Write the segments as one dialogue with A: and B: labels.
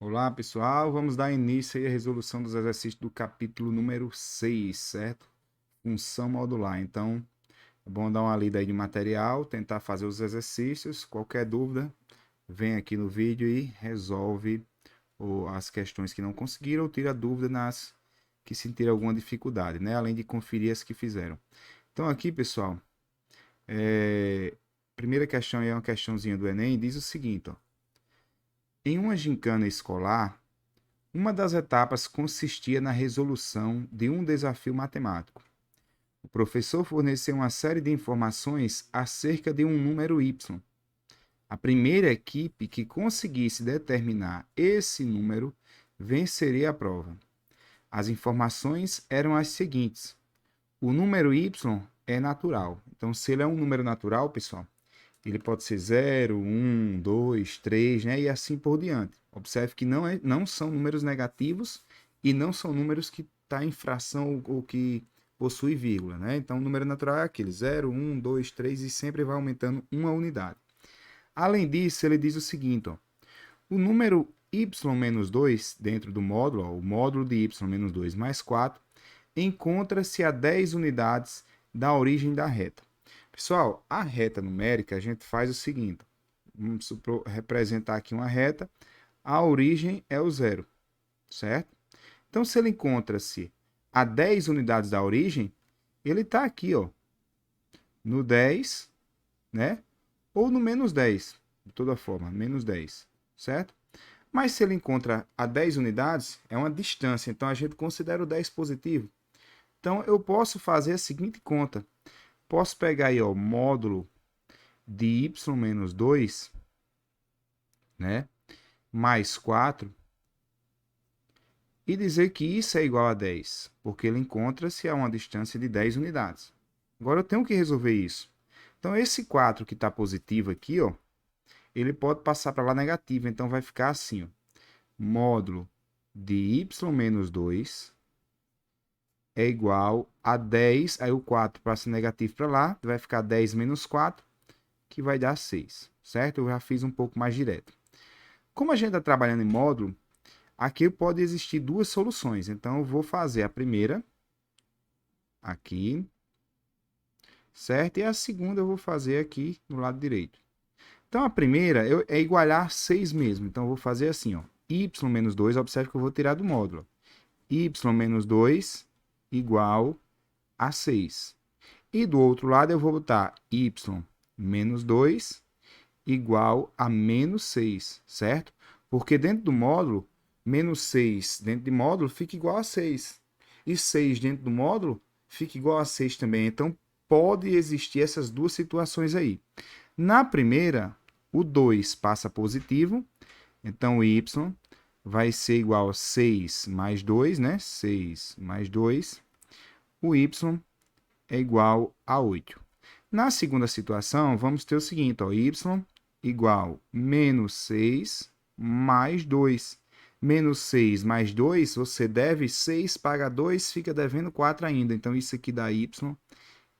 A: Olá, pessoal. Vamos dar início aí à resolução dos exercícios do capítulo número 6, certo? Função modular. Então, é bom dar uma lida aí de material, tentar fazer os exercícios. Qualquer dúvida, vem aqui no vídeo e resolve as questões que não conseguiram ou tira dúvida nas que sentiram alguma dificuldade, né? Além de conferir as que fizeram. Então, aqui, pessoal, primeira questão aí é uma questãozinha do Enem, diz o seguinte, ó. Em uma gincana escolar, uma das etapas consistia na resolução de um desafio matemático. O professor forneceu uma série de informações acerca de um número y. A primeira equipe que conseguisse determinar esse número venceria a prova. As informações eram as seguintes: o número y é natural. Então, se ele é um número natural, pessoal, ele pode ser 0, 1, 2, 3, né? E assim por diante. Observe que não são números negativos e não são números que estão em fração ou que possui vírgula, né? Então, o número natural é aquele 0, 1, 2, 3 e sempre vai aumentando uma unidade. Além disso, ele diz o seguinte, ó, o número y-2 dentro do módulo, ó, o módulo de y-2 mais 4, encontra-se a 10 unidades da origem da reta. Pessoal, a reta numérica a gente faz o seguinte, vamos representar aqui uma reta, a origem é o zero, certo? Então, se ele encontra-se a 10 unidades da origem, ele está aqui, ó, no 10, né? Ou no menos 10, de toda forma, menos 10, certo? Mas se ele encontra a 10 unidades, é uma distância, então a gente considera o 10 positivo. Então, eu posso fazer a seguinte conta. Posso pegar aí, ó, módulo de y menos 2, né? Mais 4, e dizer que isso é igual a 10, porque ele encontra-se a uma distância de 10 unidades. Agora eu tenho que resolver isso. Então, esse 4 que está positivo aqui, ó, ele pode passar para lá negativo, então vai ficar assim, ó, módulo de y menos 2 é igual a 10, aí o 4 passa negativo para lá, vai ficar 10 menos 4, que vai dar 6, certo? Eu já fiz um pouco mais direto. Como a gente está trabalhando em módulo, aqui pode existir duas soluções. Então, eu vou fazer a primeira aqui, certo? E a segunda eu vou fazer aqui no lado direito. Então, a primeira é igualar 6 mesmo. Então, eu vou fazer assim, ó, y menos 2, observe que eu vou tirar do módulo. Y menos 2 igual a 6. E do outro lado, eu vou botar y menos 2 igual a menos 6, certo? Porque dentro do módulo, menos 6 dentro de módulo fica igual a 6. E 6 dentro do módulo fica igual a 6 também. Então, pode existir essas duas situações aí. Na primeira, o 2 passa positivo, então o y vai ser igual a 6 mais 2, né? 6 mais 2. O y é igual a 8. Na segunda situação, vamos ter o seguinte, ó, y igual menos 6 mais 2. Menos 6 mais 2, você deve 6, paga 2, fica devendo 4 ainda. Então, isso aqui dá y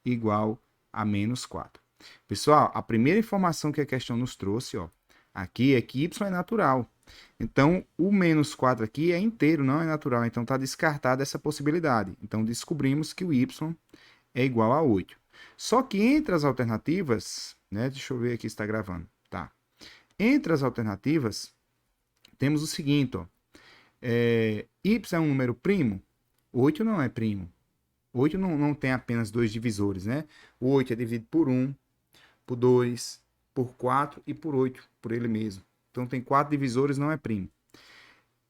A: igual a menos 4. Pessoal, a primeira informação que a questão nos trouxe, ó, aqui é que y é natural. Então, o menos 4 aqui é inteiro, não é natural. Então, está descartada essa possibilidade. Então, descobrimos que o y é igual a 8. Só que entre as alternativas, né, deixa eu ver aqui se está gravando. Tá. Entre as alternativas, temos o seguinte, ó, y é um número primo? 8 não é primo. 8 não tem apenas dois divisores, né? O 8 é dividido por 1, por 2, por 4 e por 8, por ele mesmo. Então tem 4 divisores, não é primo.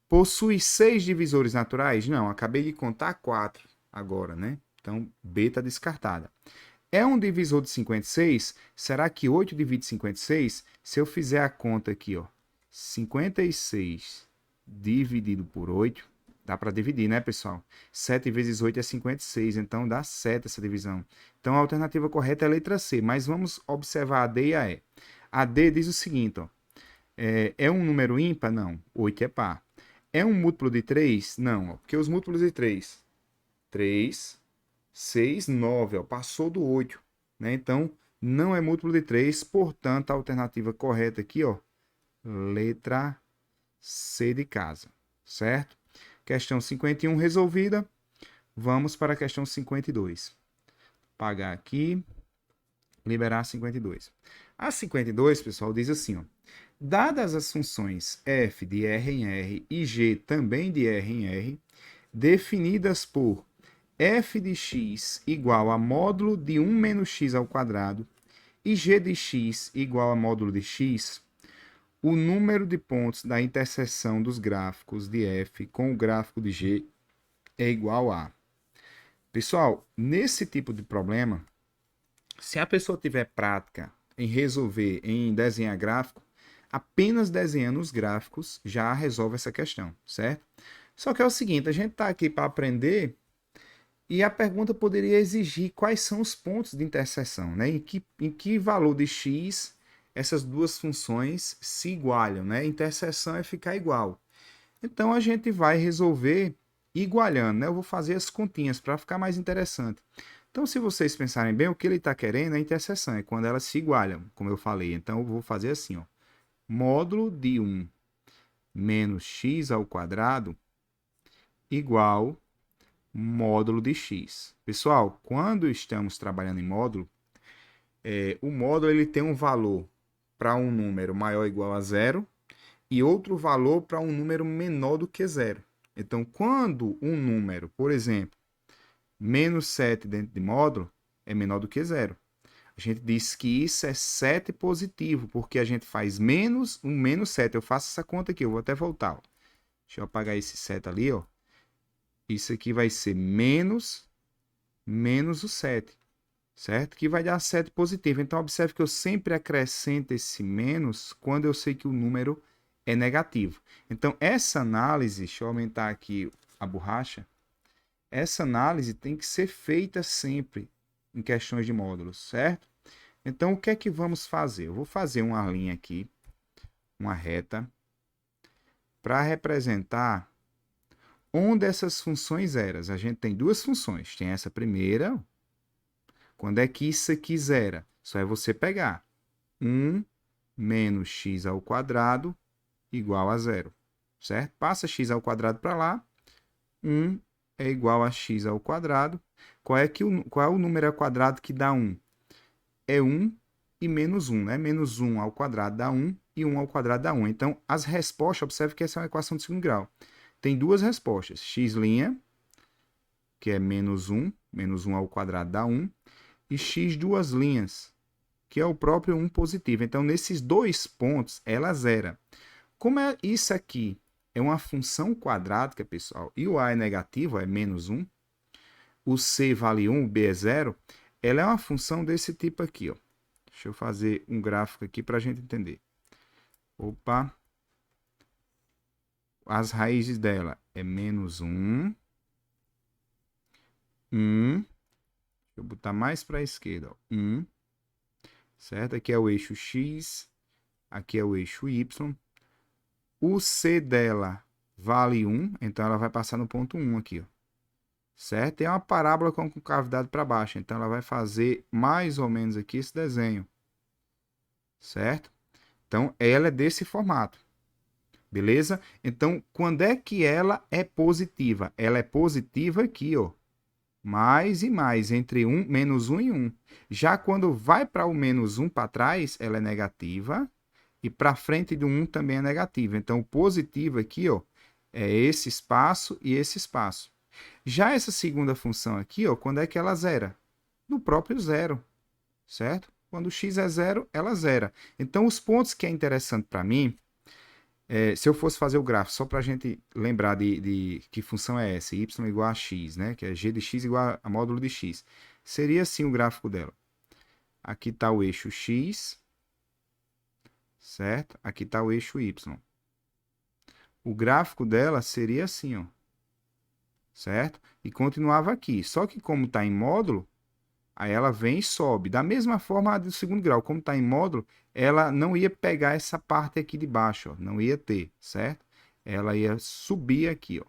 A: Possui 6 divisores naturais? Não, acabei de contar 4 agora, né? Então B está descartada. É um divisor de 56? Será que 8 divide 56? Se eu fizer a conta aqui, ó, 56 dividido por 8, dá para dividir, né, pessoal? 7 vezes 8 é 56, então dá 7 essa divisão. Então a alternativa correta é a letra C, mas vamos observar a D e a E. A D diz o seguinte, ó, é um número ímpar? Não, 8 é par. É um múltiplo de 3? Não, ó, porque os múltiplos de 3, 3, 6, 9, ó, passou do 8, né? Então, não é múltiplo de 3, portanto, a alternativa correta aqui, ó, letra C de casa, certo? Questão 51 resolvida. Vamos para a questão 52. Pagar aqui, liberar 52. A 52, pessoal, diz assim, ó. Dadas as funções f de R em R e g também de R em R, definidas por f de x igual a módulo de 1 menos x ao quadrado e g de x igual a módulo de x, o número de pontos da interseção dos gráficos de f com o gráfico de g é igual a... Pessoal, nesse tipo de problema, se a pessoa tiver prática em resolver, em desenhar gráfico, apenas desenhando os gráficos já resolve essa questão, certo? Só que é o seguinte, a gente está aqui para aprender e a pergunta poderia exigir quais são os pontos de interseção, né? Em que valor de x essas duas funções se igualam, né? Interseção é ficar igual. Então a gente vai resolver igualando, né? Eu vou fazer as continhas para ficar mais interessante. Então, se vocês pensarem bem, o que ele está querendo é interseção, é quando elas se igualam, como eu falei. Então, eu vou fazer assim, ó. Módulo de 1 menos x ao quadrado igual módulo de x. Pessoal, quando estamos trabalhando em módulo, o módulo ele tem um valor para um número maior ou igual a zero e outro valor para um número menor do que zero. Então, quando um número, por exemplo, menos 7 dentro de módulo, é menor do que zero. A gente diz que isso é 7 positivo, porque a gente faz menos um menos 7. Eu faço essa conta aqui, eu vou até voltar. Ó. Deixa eu apagar esse 7 ali. Ó. Isso aqui vai ser menos o 7, certo? Que vai dar 7 positivo. Então, observe que eu sempre acrescento esse menos quando eu sei que o número é negativo. Então, essa análise, deixa eu aumentar aqui a borracha, essa análise tem que ser feita sempre em questões de módulos, certo? Então, o que é que vamos fazer? Eu vou fazer uma linha aqui, uma reta, para representar onde essas funções eram. A gente tem duas funções. Tem essa primeira. Quando é que isso aqui zera? Só é você pegar 1 menos x ao quadrado igual a zero, certo? Passa x ao quadrado para lá. 1 é igual a x ao quadrado. Qual é o número ao quadrado que dá 1? É 1 e menos 1, né? Menos 1 ao quadrado dá 1 e 1 ao quadrado dá 1. Então, as respostas, observe que essa é uma equação de segundo grau. Tem duas respostas. X', que é menos 1 ao quadrado dá 1, e x duas linhas, que é o próprio 1 positivo. Então, nesses dois pontos, ela zera. Como é isso aqui é uma função quadrática, pessoal, e o a é negativo, é menos 1, o c vale 1, o b é 0, ela é uma função desse tipo aqui, ó. Deixa eu fazer um gráfico aqui para a gente entender. Opa! As raízes dela é menos 1, 1, deixa eu botar mais para a esquerda, ó, 1, certo? Aqui é o eixo x, aqui é o eixo y. O c dela vale 1, então ela vai passar no ponto 1 aqui, ó. Certo? Tem uma parábola com concavidade para baixo, então ela vai fazer mais ou menos aqui esse desenho. Certo? Então, ela é desse formato. Beleza? Então, quando é que ela é positiva? Ela é positiva aqui, ó. Mais e mais, entre menos 1 e 1. Já quando vai para o menos 1 para trás, ela é negativa. E para frente do 1 também é negativa. Então, o positivo aqui, ó, é esse espaço e esse espaço. Já essa segunda função aqui, ó, quando é que ela zera? No próprio zero, certo? Quando x é zero, ela zera. Então, os pontos que é interessante para mim, se eu fosse fazer o gráfico, só para a gente lembrar de que função é essa, y igual a x, né? Que é g de x igual a módulo de x. Seria assim o gráfico dela. Aqui está o eixo x, certo? Aqui está o eixo y. O gráfico dela seria assim, ó, certo? E continuava aqui. Só que como está em módulo, aí ela vem e sobe. Da mesma forma a do segundo grau, como está em módulo, ela não ia pegar essa parte aqui de baixo, ó, não ia ter, certo? Ela ia subir aqui, ó,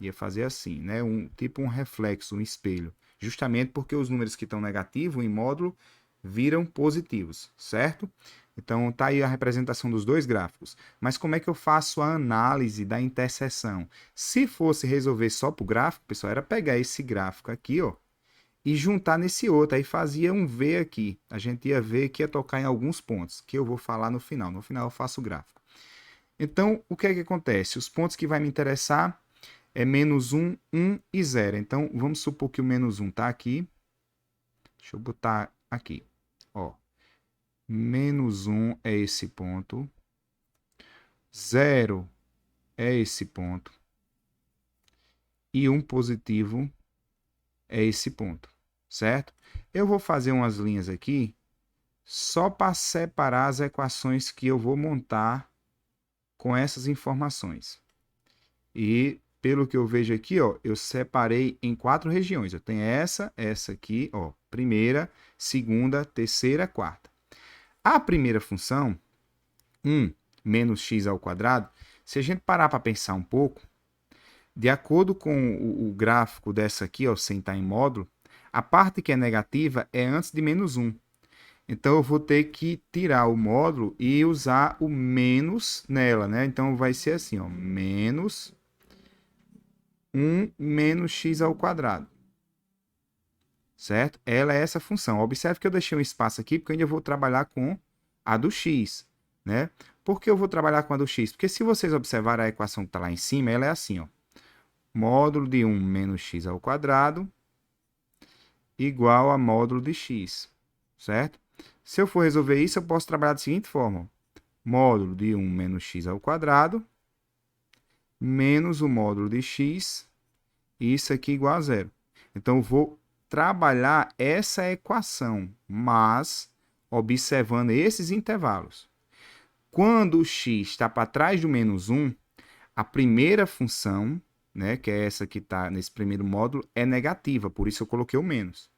A: ia fazer assim, né? Tipo um reflexo, um espelho. Justamente porque os números que estão negativos em módulo viram positivos, certo? Então, tá aí a representação dos dois gráficos. Mas como é que eu faço a análise da interseção? Se fosse resolver só para o gráfico, pessoal, era pegar esse gráfico aqui, ó, e juntar nesse outro. Aí fazia um V aqui. A gente ia ver que ia tocar em alguns pontos, que eu vou falar no final. No final eu faço o gráfico. Então, o que é que acontece? Os pontos que vai me interessar é menos 1, 1 e 0. Então, vamos supor que o menos 1 está aqui. Deixa eu botar aqui. Ó, menos 1 é esse ponto. 0 é esse ponto. E 1 positivo é esse ponto, certo? Eu vou fazer umas linhas aqui só para separar as equações que eu vou montar com essas informações. E pelo que eu vejo aqui, ó, eu separei em 4 regiões. Eu tenho essa aqui, ó, primeira, segunda, terceira, quarta. A primeira função, 1 menos x ao quadrado, se a gente parar para pensar um pouco, de acordo com o gráfico dessa aqui, ó, sem estar em módulo, a parte que é negativa é antes de menos 1. Então, eu vou ter que tirar o módulo e usar o menos nela, né? Então, vai ser assim, ó, menos 1 menos x ao quadrado. Certo? Ela é essa função. Observe que eu deixei um espaço aqui, porque eu ainda vou trabalhar com a do x, né? Por que eu vou trabalhar com a do x? Porque se vocês observarem a equação que está lá em cima, ela é assim, ó. Módulo de 1 menos x ao quadrado igual a módulo de x, certo? Se eu for resolver isso, eu posso trabalhar da seguinte forma. Módulo de 1 menos x ao quadrado menos o módulo de x, e isso aqui igual a zero. Então, eu vou trabalhar essa equação, mas observando esses intervalos. Quando o x está para trás do menos 1, a primeira função, né, que é essa que está nesse primeiro módulo, é negativa, por isso eu coloquei o menos.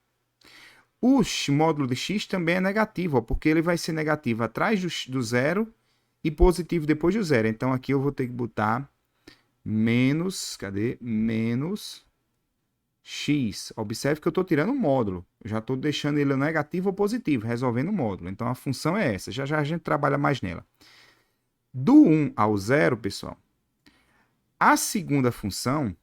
A: O módulo de x também é negativo, ó, porque ele vai ser negativo atrás do zero e positivo depois do zero. Então, aqui eu vou ter que botar menos, cadê? Menos x. Observe que eu estou tirando o módulo. Eu já estou deixando ele negativo ou positivo, resolvendo o módulo. Então, a função é essa. Já já a gente trabalha mais nela. Do 1 ao 0, pessoal, a segunda função,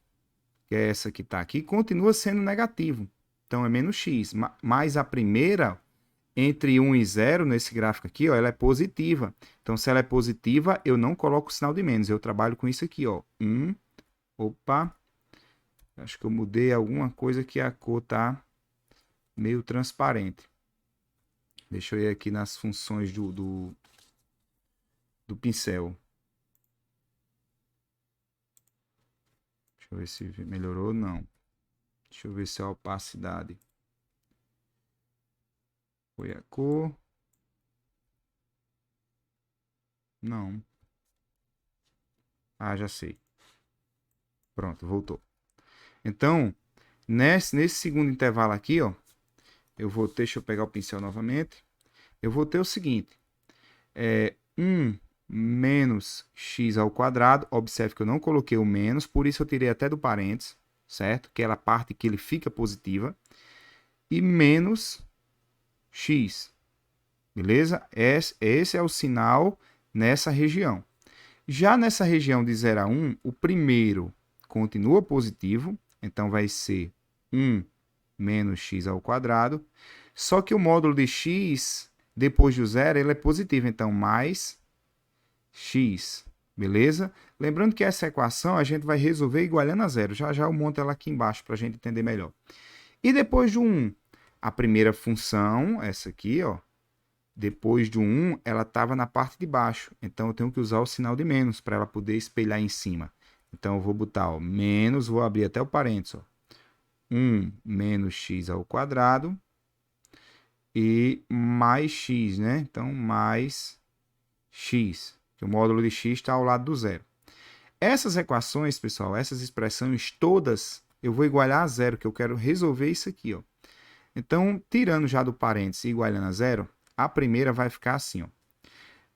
A: que é essa que está aqui, continua sendo negativo. Então, é menos x. Mas a primeira, entre 1 e 0, nesse gráfico aqui, ó, ela é positiva. Então, se ela é positiva, eu não coloco o sinal de menos. Eu trabalho com isso aqui, ó. 1, opa, acho que eu mudei alguma coisa que a cor tá meio transparente. Deixa eu ir aqui nas funções do pincel. Deixa eu ver se melhorou. Não. Deixa eu ver se é a opacidade. Foi a cor. Não. Ah, já sei. Pronto, voltou. Então, nesse segundo intervalo aqui, ó, deixa eu pegar o pincel novamente. Eu vou ter o seguinte. 1 menos x ao quadrado. Observe que eu não coloquei o menos, por isso eu tirei até do parênteses, certo? Aquela parte que ele fica positiva. E menos x, beleza? Esse é o sinal nessa região. Já nessa região de 0 a 1, o primeiro continua positivo, então vai ser 1 menos x ao quadrado. Só que o módulo de x, depois do zero, ele é positivo, então mais x, beleza? Lembrando que essa equação a gente vai resolver igualando a zero. Já já eu monto ela aqui embaixo para a gente entender melhor. E depois do 1, a primeira função, essa aqui, ó, depois do 1, ela estava na parte de baixo. Então, eu tenho que usar o sinal de menos para ela poder espelhar em cima. Então, eu vou botar, ó, menos, vou abrir até o parênteses, ó, 1 menos x ao quadrado e mais x, né? Então, mais x, que o módulo de x está ao lado do zero. Essas equações, pessoal, essas expressões todas, eu vou igualar a zero, que eu quero resolver isso aqui, ó. Então, tirando já do parênteses e igualando a zero, a primeira vai ficar assim, ó.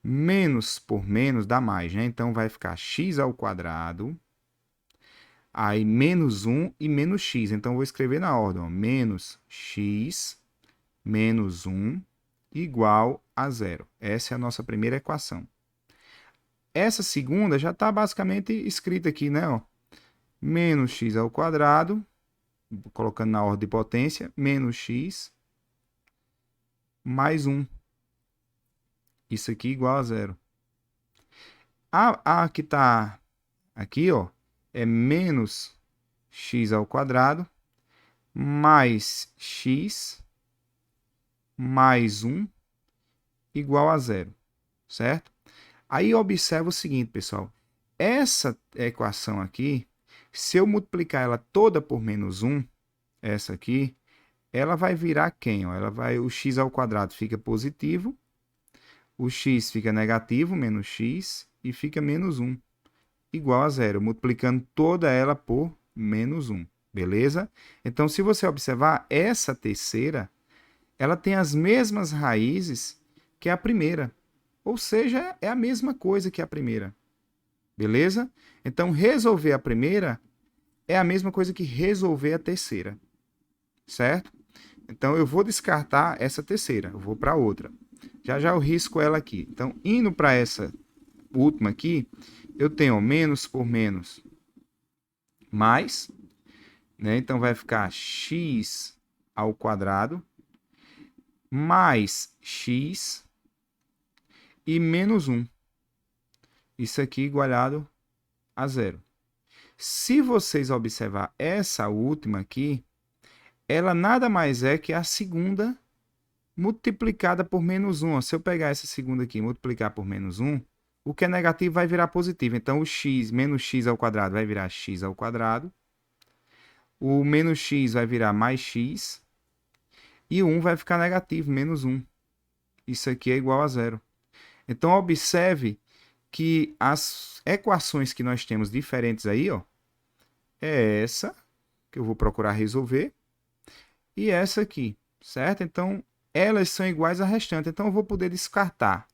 A: Menos por menos dá mais, né? Então, vai ficar x ao quadrado, aí menos 1 e menos x. Então, eu vou escrever na ordem, ó. Menos x menos 1 igual a zero. Essa é a nossa primeira equação. Essa segunda já está basicamente escrita aqui, né? Ó. Menos x ao quadrado, colocando na ordem de potência, menos x mais 1. Isso aqui igual a zero. A que está aqui, ó, é menos x ao quadrado mais x mais 1 igual a zero, certo? Aí observa o seguinte, pessoal. Essa equação aqui, se eu multiplicar ela toda por menos 1, essa aqui, ela vai virar quem? Ó? O x ao quadrado fica positivo, o x fica negativo, menos x, e fica menos 1, igual a zero, multiplicando toda ela por menos 1, beleza? Então, se você observar, essa terceira, ela tem as mesmas raízes que a primeira, ou seja, é a mesma coisa que a primeira, beleza? Então, resolver a primeira é a mesma coisa que resolver a terceira, certo? Então, eu vou descartar essa terceira, eu vou para outra. Já já eu risco ela aqui. Então, indo para essa última aqui, eu tenho menos por menos mais, né? Então, vai ficar x ao quadrado mais x e menos 1. Isso aqui igualado a zero. Se vocês observar essa última aqui, ela nada mais é que a segunda multiplicada por menos 1. Se eu pegar essa segunda aqui e multiplicar por menos 1, o que é negativo vai virar positivo. Então, o x menos x ao quadrado vai virar x ao quadrado. O menos x vai virar mais x. E o 1 vai ficar negativo, menos 1. Isso aqui é igual a zero. Então, observe que as equações que nós temos diferentes aí, ó, é essa, que eu vou procurar resolver, e essa aqui, certo? Então, elas são iguais à restante. Então, eu vou poder descartar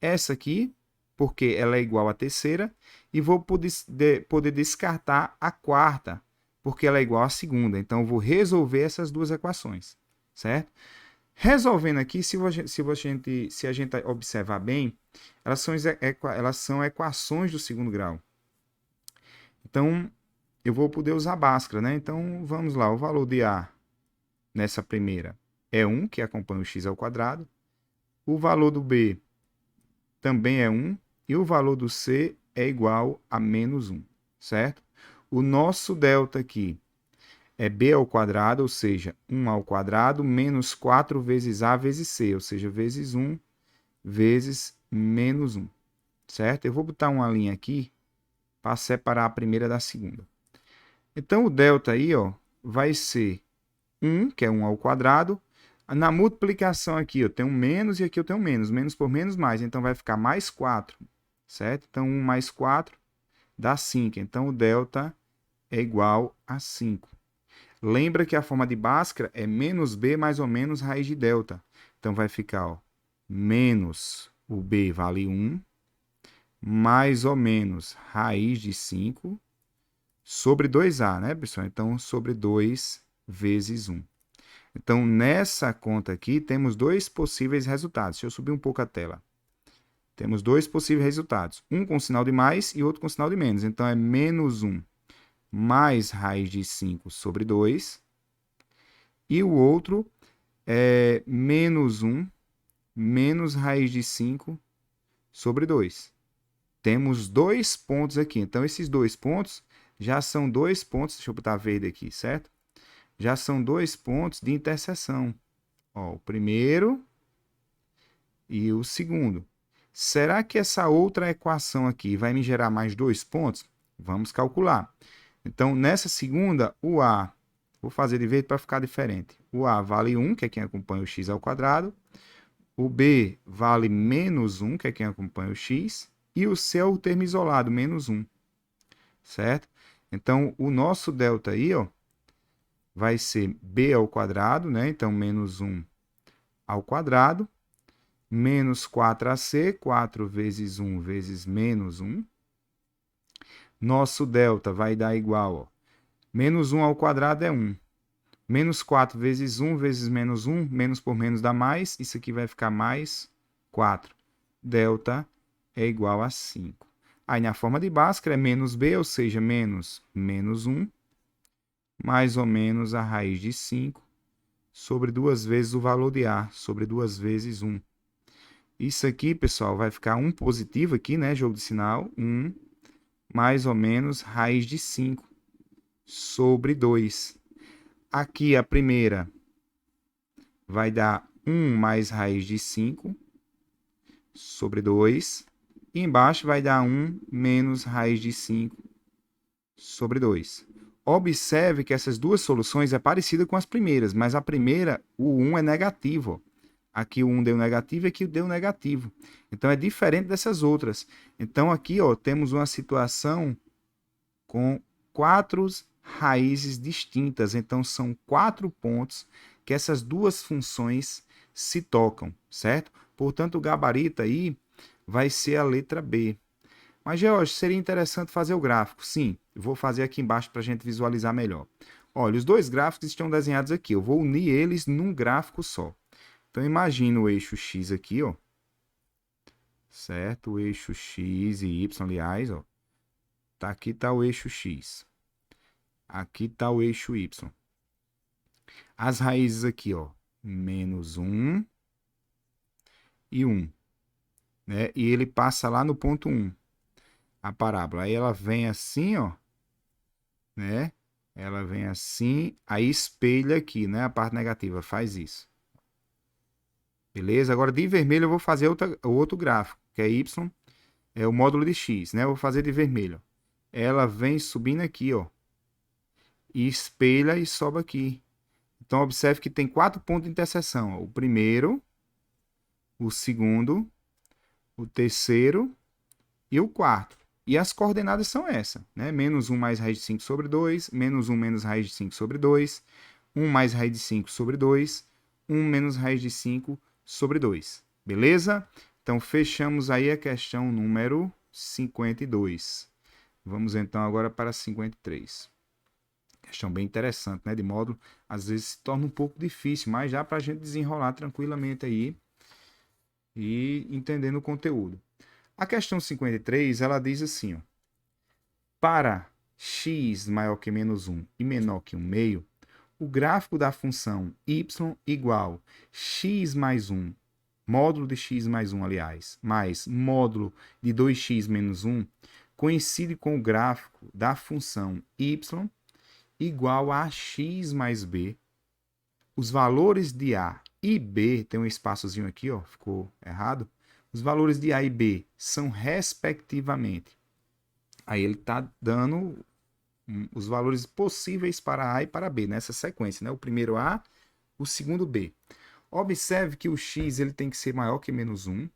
A: essa aqui, porque ela é igual à terceira, e vou poder descartar a quarta, porque ela é igual à segunda. Então, eu vou resolver essas duas equações, certo? Resolvendo aqui, se a gente observar bem, elas são equações do segundo grau. Então, eu vou poder usar Bhaskara, né? Então, vamos lá. O valor de A nessa primeira é 1, que acompanha o x ao quadrado. O valor do B também é 1. E o valor do C é igual a menos 1, certo? O nosso delta aqui é B ao quadrado, ou seja, 1 ao quadrado, menos 4 vezes A vezes C, ou seja, vezes 1 vezes menos 1, certo? Eu vou botar uma linha aqui para separar a primeira da segunda. Então, o delta aí, ó, vai ser 1, que é 1 ao quadrado. Na multiplicação aqui, eu tenho menos e aqui eu tenho menos. Menos por menos, mais. Então, vai ficar mais 4, certo? Então, 1 mais 4 dá 5. Então, o delta é igual a 5. Lembra que a forma de Bhaskara é menos b mais ou menos raiz de delta. Então, vai ficar, ó, menos o b vale 1, mais ou menos raiz de 5, sobre 2a, né, pessoal? Então, sobre 2 vezes 1. Então, nessa conta aqui, temos dois possíveis resultados. Deixa eu subir um pouco a tela. Temos dois possíveis resultados. Um com sinal de mais e outro com sinal de menos. Então, é menos 1 mais raiz de 5 sobre 2. E o outro é menos 1 menos raiz de 5 sobre 2. Temos dois pontos aqui. Então, esses dois pontos já são dois pontos. Deixa eu botar verde aqui, certo? Já são dois pontos de interseção. Ó, o primeiro e o segundo. Será que essa outra equação aqui vai me gerar mais dois pontos? Vamos calcular. Então, nessa segunda, o A, vou fazer de verde para ficar diferente. O A vale 1, que é quem acompanha o x ao quadrado. O B vale menos 1, que é quem acompanha o x. E o C é o termo isolado, menos 1. Certo? Então, o nosso delta aí, ó, vai ser b ao quadrado, né? Então, menos 1 ao quadrado, menos 4ac, 4 vezes 1 vezes menos 1. Nosso delta vai dar igual, ó, menos 1 ao quadrado é 1. Menos 4 vezes 1 vezes menos 1, menos por menos dá mais. Isso aqui vai ficar mais 4. Delta é igual a 5. Aí na forma de Bhaskara é menos b, ou seja, menos 1, mais ou menos a raiz de 5, sobre 2 vezes o valor de A, sobre 2 vezes 1. Isso aqui, pessoal, vai ficar 1 positivo aqui, né? Jogo de sinal. 1 mais ou menos raiz de 5 sobre 2. Aqui a primeira vai dar 1 mais raiz de 5 sobre 2. E embaixo vai dar 1 menos raiz de 5 sobre 2. Observe que essas duas soluções é parecida com as primeiras, mas a primeira, o 1 é negativo. Aqui o 1 deu negativo e aqui o deu negativo. Então é diferente dessas outras. Então aqui temos uma situação com 4 raízes distintas. Então são 4 pontos que essas duas funções se tocam, certo? Portanto, o gabarito aí vai ser a letra B. Mas, George, seria interessante fazer o gráfico. Sim, eu vou fazer aqui embaixo para a gente visualizar melhor. Olha, os dois gráficos estão desenhados aqui. Eu vou unir eles num gráfico só. Então, imagina o eixo X aqui, ó. Certo? O eixo X e Y, aliás, ó. Tá, aqui está o eixo X. Aqui está o eixo Y. As raízes aqui, ó. Menos 1 e 1. Né? E ele passa lá no ponto 1. A parábola. Aí ela vem assim, ó. Né? Ela vem assim, aí espelha aqui, né? A parte negativa faz isso. Beleza? Agora de vermelho eu vou fazer o outro gráfico, que é Y, é o módulo de X, né? Eu vou fazer de vermelho. Ela vem subindo aqui, ó. E espelha e sobe aqui. Então observe que tem 4 pontos de interseção, ó. O primeiro, o segundo, o terceiro e o quarto. E as coordenadas são essas, né? Menos 1 mais raiz de 5 sobre 2, menos 1 menos raiz de 5 sobre 2, 1 mais raiz de 5 sobre 2, 1 menos raiz de 5 sobre 2. Beleza? Então, fechamos aí a questão número 52. Vamos então agora para 53. Questão bem interessante, né? De módulo, às vezes se torna um pouco difícil, mas já para a gente desenrolar tranquilamente aí e entendendo o conteúdo. A questão 53, ela diz assim, ó, para x maior que menos 1 e menor que 1 meio, o gráfico da função y igual x mais 1, módulo de x mais 1, aliás, mais módulo de 2x menos 1, coincide com o gráfico da função y igual a x mais b. Os valores de a e b, tem um espaçozinho aqui, ó, ficou errado. Os valores de A e B são respectivamente. Aí ele está dando os valores possíveis para A e para B, nessa sequência, né? O primeiro A, o segundo B. Observe que o x ele tem que ser maior que menos 1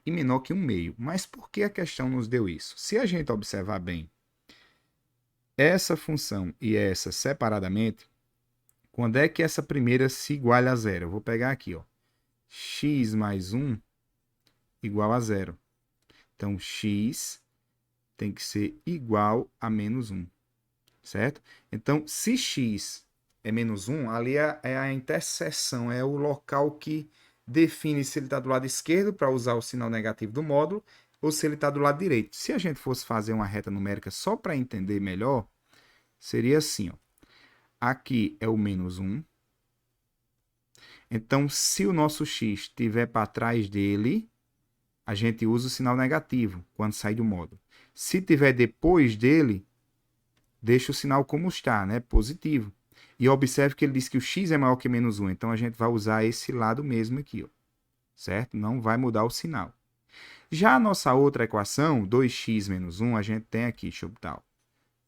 A: e menor que 1 meio. Mas por que a questão nos deu isso? Se a gente observar bem essa função e essa separadamente, quando é que essa primeira se iguala a zero? Eu vou pegar aqui, ó, x mais 1 igual a zero. Então, x tem que ser igual a menos 1, certo? Então, se x é menos 1, ali é a interseção, é o local que define se ele está do lado esquerdo, para usar o sinal negativo do módulo, ou se ele está do lado direito. Se a gente fosse fazer uma reta numérica só para entender melhor, seria assim, ó. Aqui é o menos 1. Então, se o nosso x estiver para trás dele, a gente usa o sinal negativo quando sai do módulo. Se tiver depois dele, deixa o sinal como está, né? Positivo. E observe que ele diz que o x é maior que menos 1. Então, a gente vai usar esse lado mesmo aqui, ó. Certo? Não vai mudar o sinal. Já a nossa outra equação, 2x menos 1, a gente tem aqui, deixa eu botar, ó,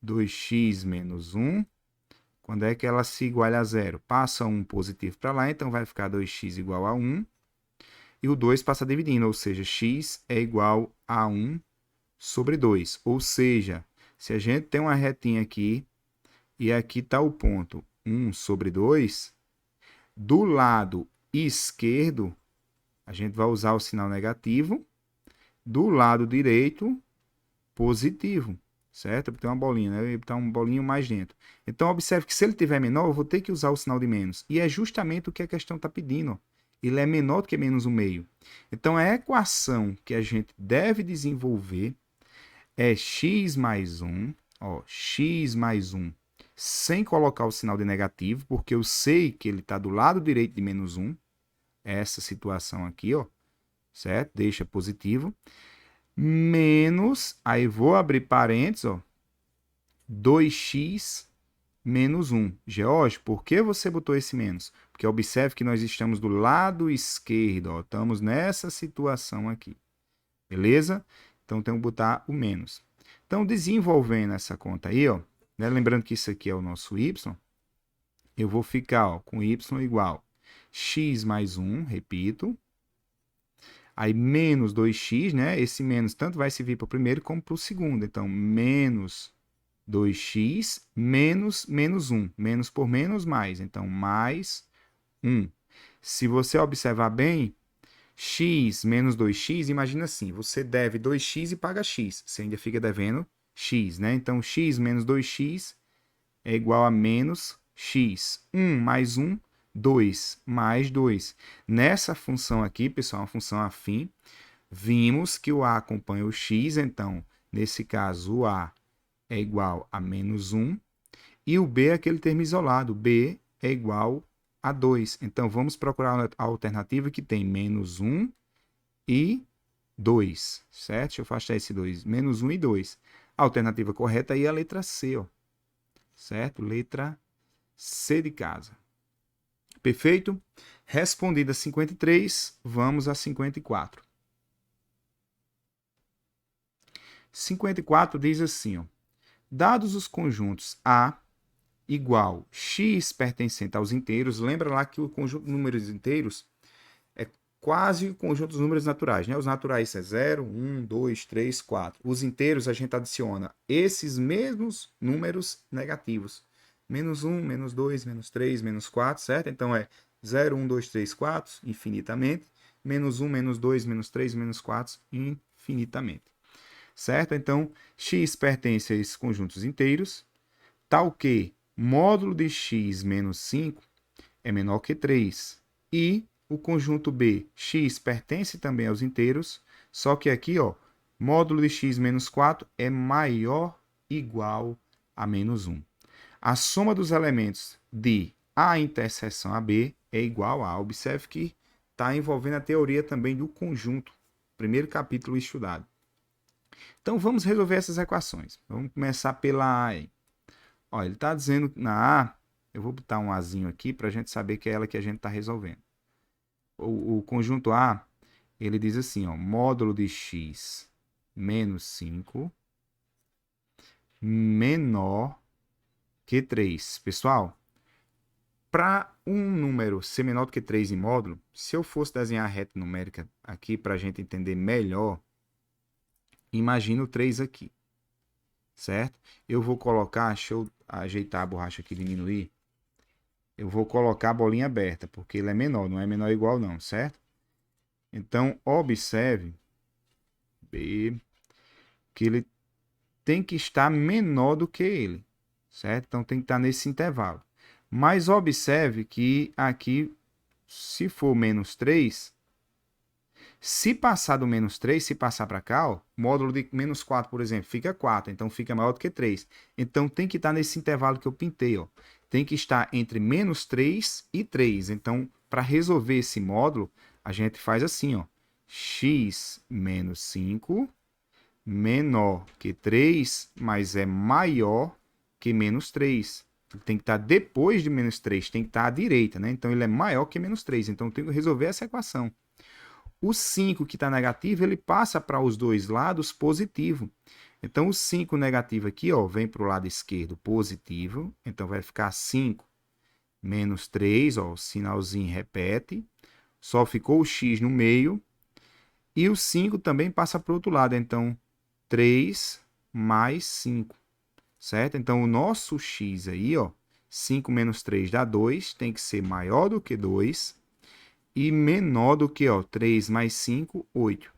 A: 2x menos 1, quando é que ela se iguala a zero? Passa um positivo para lá, então vai ficar 2x igual a 1. E o 2 passa dividindo, ou seja, x é igual a 1 sobre 2. Ou seja, se a gente tem uma retinha aqui, e aqui está o ponto 1 sobre 2, do lado esquerdo, a gente vai usar o sinal negativo, do lado direito, positivo, certo? Tem uma bolinha, né? Ele está um bolinho mais dentro. Então, observe que se ele tiver menor, eu vou ter que usar o sinal de menos. E é justamente o que a questão está pedindo, ó. ele é menor do que menos 1 meio. Então, a equação que a gente deve desenvolver é x mais 1, ó, x mais 1, sem colocar o sinal de negativo, porque eu sei que ele está do lado direito de menos 1, essa situação aqui, ó, certo? Deixa positivo, menos, aí vou abrir parênteses, ó, 2x menos 1. George, por que você botou esse menos? Porque observe que nós estamos do lado esquerdo, ó, estamos nessa situação aqui, beleza? Então, tenho que botar o menos. Então, desenvolvendo essa conta aí, ó, né, lembrando que isso aqui é o nosso y, eu vou ficar ó, com y igual x mais 1, repito, aí menos 2x, né? Esse menos tanto vai servir para o primeiro como para o segundo. Então, menos 2x menos menos 1. Menos por menos, mais. Então, mais 1. Se você observar bem, x menos 2x, imagina assim, você deve 2x e paga x. Você ainda fica devendo x, né? Então, x menos 2x é igual a menos x. 1 mais 1, 2 mais 2. Nessa função aqui, pessoal, uma função afim, vimos que o a acompanha o x, então, nesse caso, o a é igual a menos 1, e o b é aquele termo isolado, b é igual a 2. Então, vamos procurar a alternativa que tem menos 1 e 2, certo? Deixa eu afastar esse 2, menos 1 e 2. A alternativa correta aí é a letra C, ó, certo? Letra C de casa. Perfeito? Respondida 53, vamos a 54. 54 diz assim, ó, dados os conjuntos A igual x pertencente aos inteiros, lembra lá que o conjunto de números inteiros é quase o conjunto dos números naturais, né? Os naturais é 0, 1, 2, 3, 4. Os inteiros a gente adiciona esses mesmos números negativos. Menos 1, menos 2, menos 3, menos 4, certo? Então é 0, 1, 2, 3, 4, infinitamente. Menos 1, menos 2, menos 3, menos 4, infinitamente. Certo? Então, x pertence a esses conjuntos inteiros, tal que módulo de x menos 5 é menor que 3. E o conjunto B, x pertence também aos inteiros, só que aqui, ó, módulo de x menos 4 é maior ou igual a menos 1. A soma dos elementos de A interseção AB é igual a. Observe que está envolvendo a teoria também do conjunto. Primeiro capítulo estudado. Então, vamos resolver essas equações. Vamos começar pela A. Ó, ele está dizendo na A, eu vou botar um Azinho aqui para a gente saber que é ela que a gente está resolvendo. O conjunto A, ele diz assim, ó, módulo de x menos 5 menor que 3. Pessoal, para um número ser menor do que 3 em módulo, se eu fosse desenhar a reta numérica aqui para a gente entender melhor, imagina o 3 aqui, certo? Eu vou colocar, deixa eu ajeitar a borracha aqui, diminuir. Eu vou colocar a bolinha aberta, porque ele é menor, não é menor igual não, certo? Então, observe, B, que ele tem que estar menor do que ele, certo? Então, tem que estar nesse intervalo. Mas observe que aqui, se for menos 3, se passar do menos 3, se passar para cá, ó, módulo de menos 4, por exemplo, fica 4, então fica maior do que 3. Então, tem que estar nesse intervalo que eu pintei, ó. Tem que estar entre menos 3 e 3. Então, para resolver esse módulo, a gente faz assim, ó, x menos 5 menor que 3, mas é maior que menos 3. Ele tem que estar depois de menos 3, tem que estar à direita, né? Então, ele é maior que menos 3. Então, eu tenho que resolver essa equação. O 5 que está negativo, ele passa para os dois lados positivo. Então, o 5 negativo aqui, ó, vem para o lado esquerdo positivo. Então, vai ficar 5 menos 3, ó, o sinalzinho repete. Só ficou o x no meio. E o 5 também passa para o outro lado. Então, 3 mais 5, certo? Então, o nosso x aí, ó, 5 menos 3 dá 2, tem que ser maior do que 2 e menor do que, ó, 3 mais 5, 8.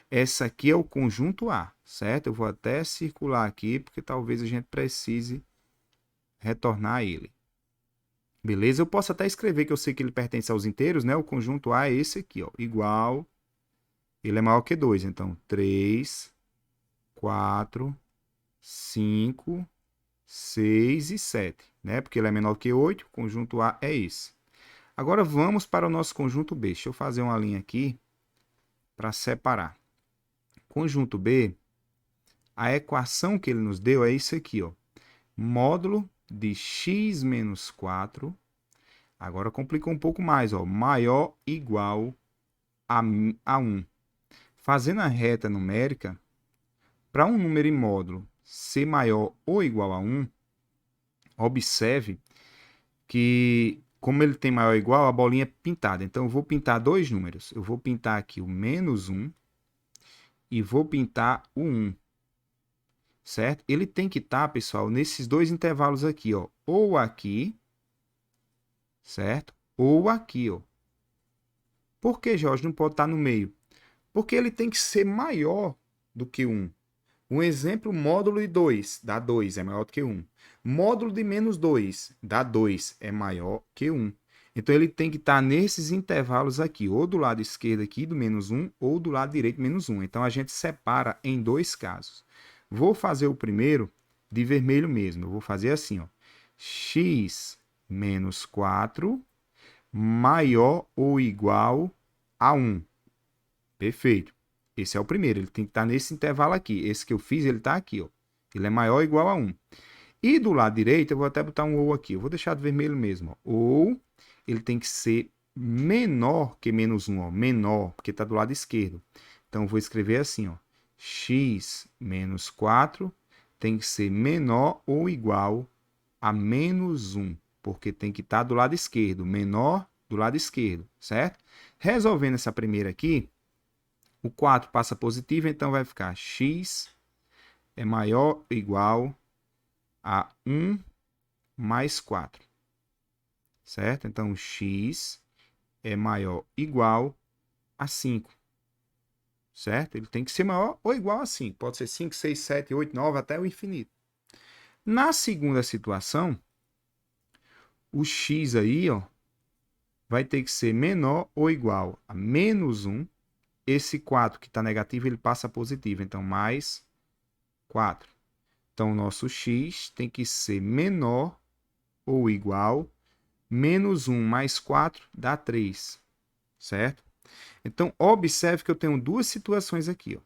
A: Essa aqui é o conjunto A, certo? Eu vou até circular aqui, porque talvez a gente precise retornar ele. Beleza? Eu posso até escrever que eu sei que ele pertence aos inteiros, né? O conjunto A é esse aqui, ó. Igual, ele é maior que 2. Então, 3, 4, 5, 6 e 7, né? Porque ele é menor que 8, o conjunto A é esse. Agora vamos para o nosso conjunto B. Deixa eu fazer uma linha aqui para separar. Conjunto B, a equação que ele nos deu é isso aqui, ó. Módulo de x menos 4. Agora complicou um pouco mais, ó. Maior ou igual a 1. Fazendo a reta numérica, para um número em módulo ser maior ou igual a 1, observe que, como ele tem maior ou igual, a bolinha é pintada. Então, eu vou pintar dois números. Eu vou pintar aqui o menos 1 e vou pintar o 1. Certo? Ele tem que estar, pessoal, nesses dois intervalos aqui, ó. Ou aqui, certo? Ou aqui, ó. Por que, Jorge, não pode estar no meio? Porque ele tem que ser maior do que 1. Um exemplo, módulo de 2 dá 2, é maior do que 1. Módulo de menos 2 dá 2, é maior que 1. Então, ele tem que estar nesses intervalos aqui, ou do lado esquerdo aqui do menos 1, ou do lado direito menos 1. Então, a gente separa em dois casos. Vou fazer o primeiro de vermelho mesmo. Eu vou fazer assim, ó. X menos 4 maior ou igual a 1. Perfeito. Esse é o primeiro, ele tem que estar nesse intervalo aqui. Esse que eu fiz, ele está aqui, ó. Ele é maior ou igual a 1. E do lado direito, eu vou até botar um ou aqui. Eu vou deixar de vermelho mesmo, ó. Ou ele tem que ser menor que menos 1, ó. Menor, porque está do lado esquerdo. Então, eu vou escrever assim, ó. X menos 4 tem que ser menor ou igual a menos 1, porque tem que estar do lado esquerdo. Menor do lado esquerdo, certo? Resolvendo essa primeira aqui, o 4 passa positivo, então vai ficar x é maior ou igual a 1 mais 4. Certo? Então, x é maior ou igual a 5. Certo? Ele tem que ser maior ou igual a 5. Pode ser 5, 6, 7, 8, 9, até o infinito. Na segunda situação, o x aí, ó, vai ter que ser menor ou igual a menos 1. Esse 4 que está negativo, ele passa positivo. Então, mais 4. Então, o nosso x tem que ser menor ou igual, menos 1 mais 4 dá 3, certo? Então, observe que eu tenho duas situações aqui, ó.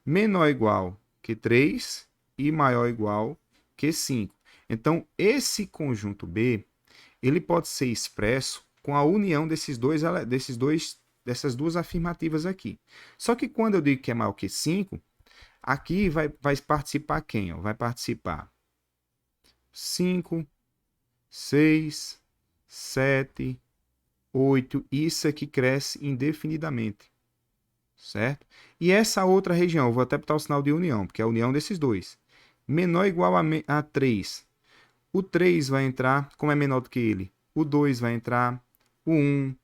A: Menor ou igual que 3 e maior ou igual que 5. Então, esse conjunto B, ele pode ser expresso com a união dessas duas afirmativas aqui. Só que quando eu digo que é maior que 5, aqui vai participar quem? Ó? Vai participar 5, 6, 7, 8. Isso aqui cresce indefinidamente, certo? E essa outra região, eu vou até botar o sinal de união, porque é a união desses dois. Menor ou igual a 3. O 3 vai entrar, como é menor do que ele? O 2 vai entrar, o 1,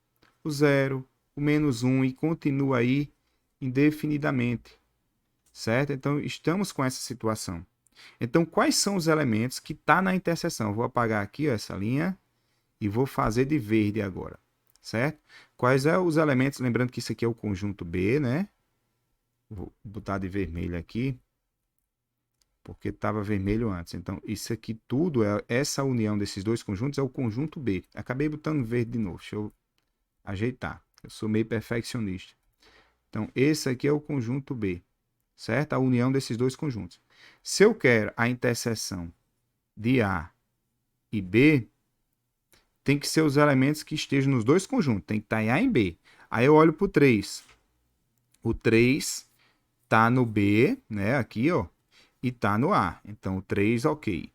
A: o 0, o menos 1 e continua aí indefinidamente, certo? Então, estamos com essa situação. Então, quais são os elementos que estão na interseção? Eu vou apagar aqui ó, essa linha e vou fazer de verde agora, certo? Quais são os elementos? Lembrando que isso aqui é o conjunto B, né? Vou botar de vermelho aqui, porque estava vermelho antes. Então, isso aqui tudo, essa união desses dois conjuntos é o conjunto B. Acabei botando verde de novo, deixa eu ajeitar. Eu sou meio perfeccionista. Então, esse aqui é o conjunto B, certo? A união desses dois conjuntos. Se eu quero a interseção de A e B, tem que ser os elementos que estejam nos dois conjuntos. Tem que estar em A e em B. Aí eu olho para o 3. O 3 está no B, né? Aqui, ó. E está no A. Então, o 3, ok.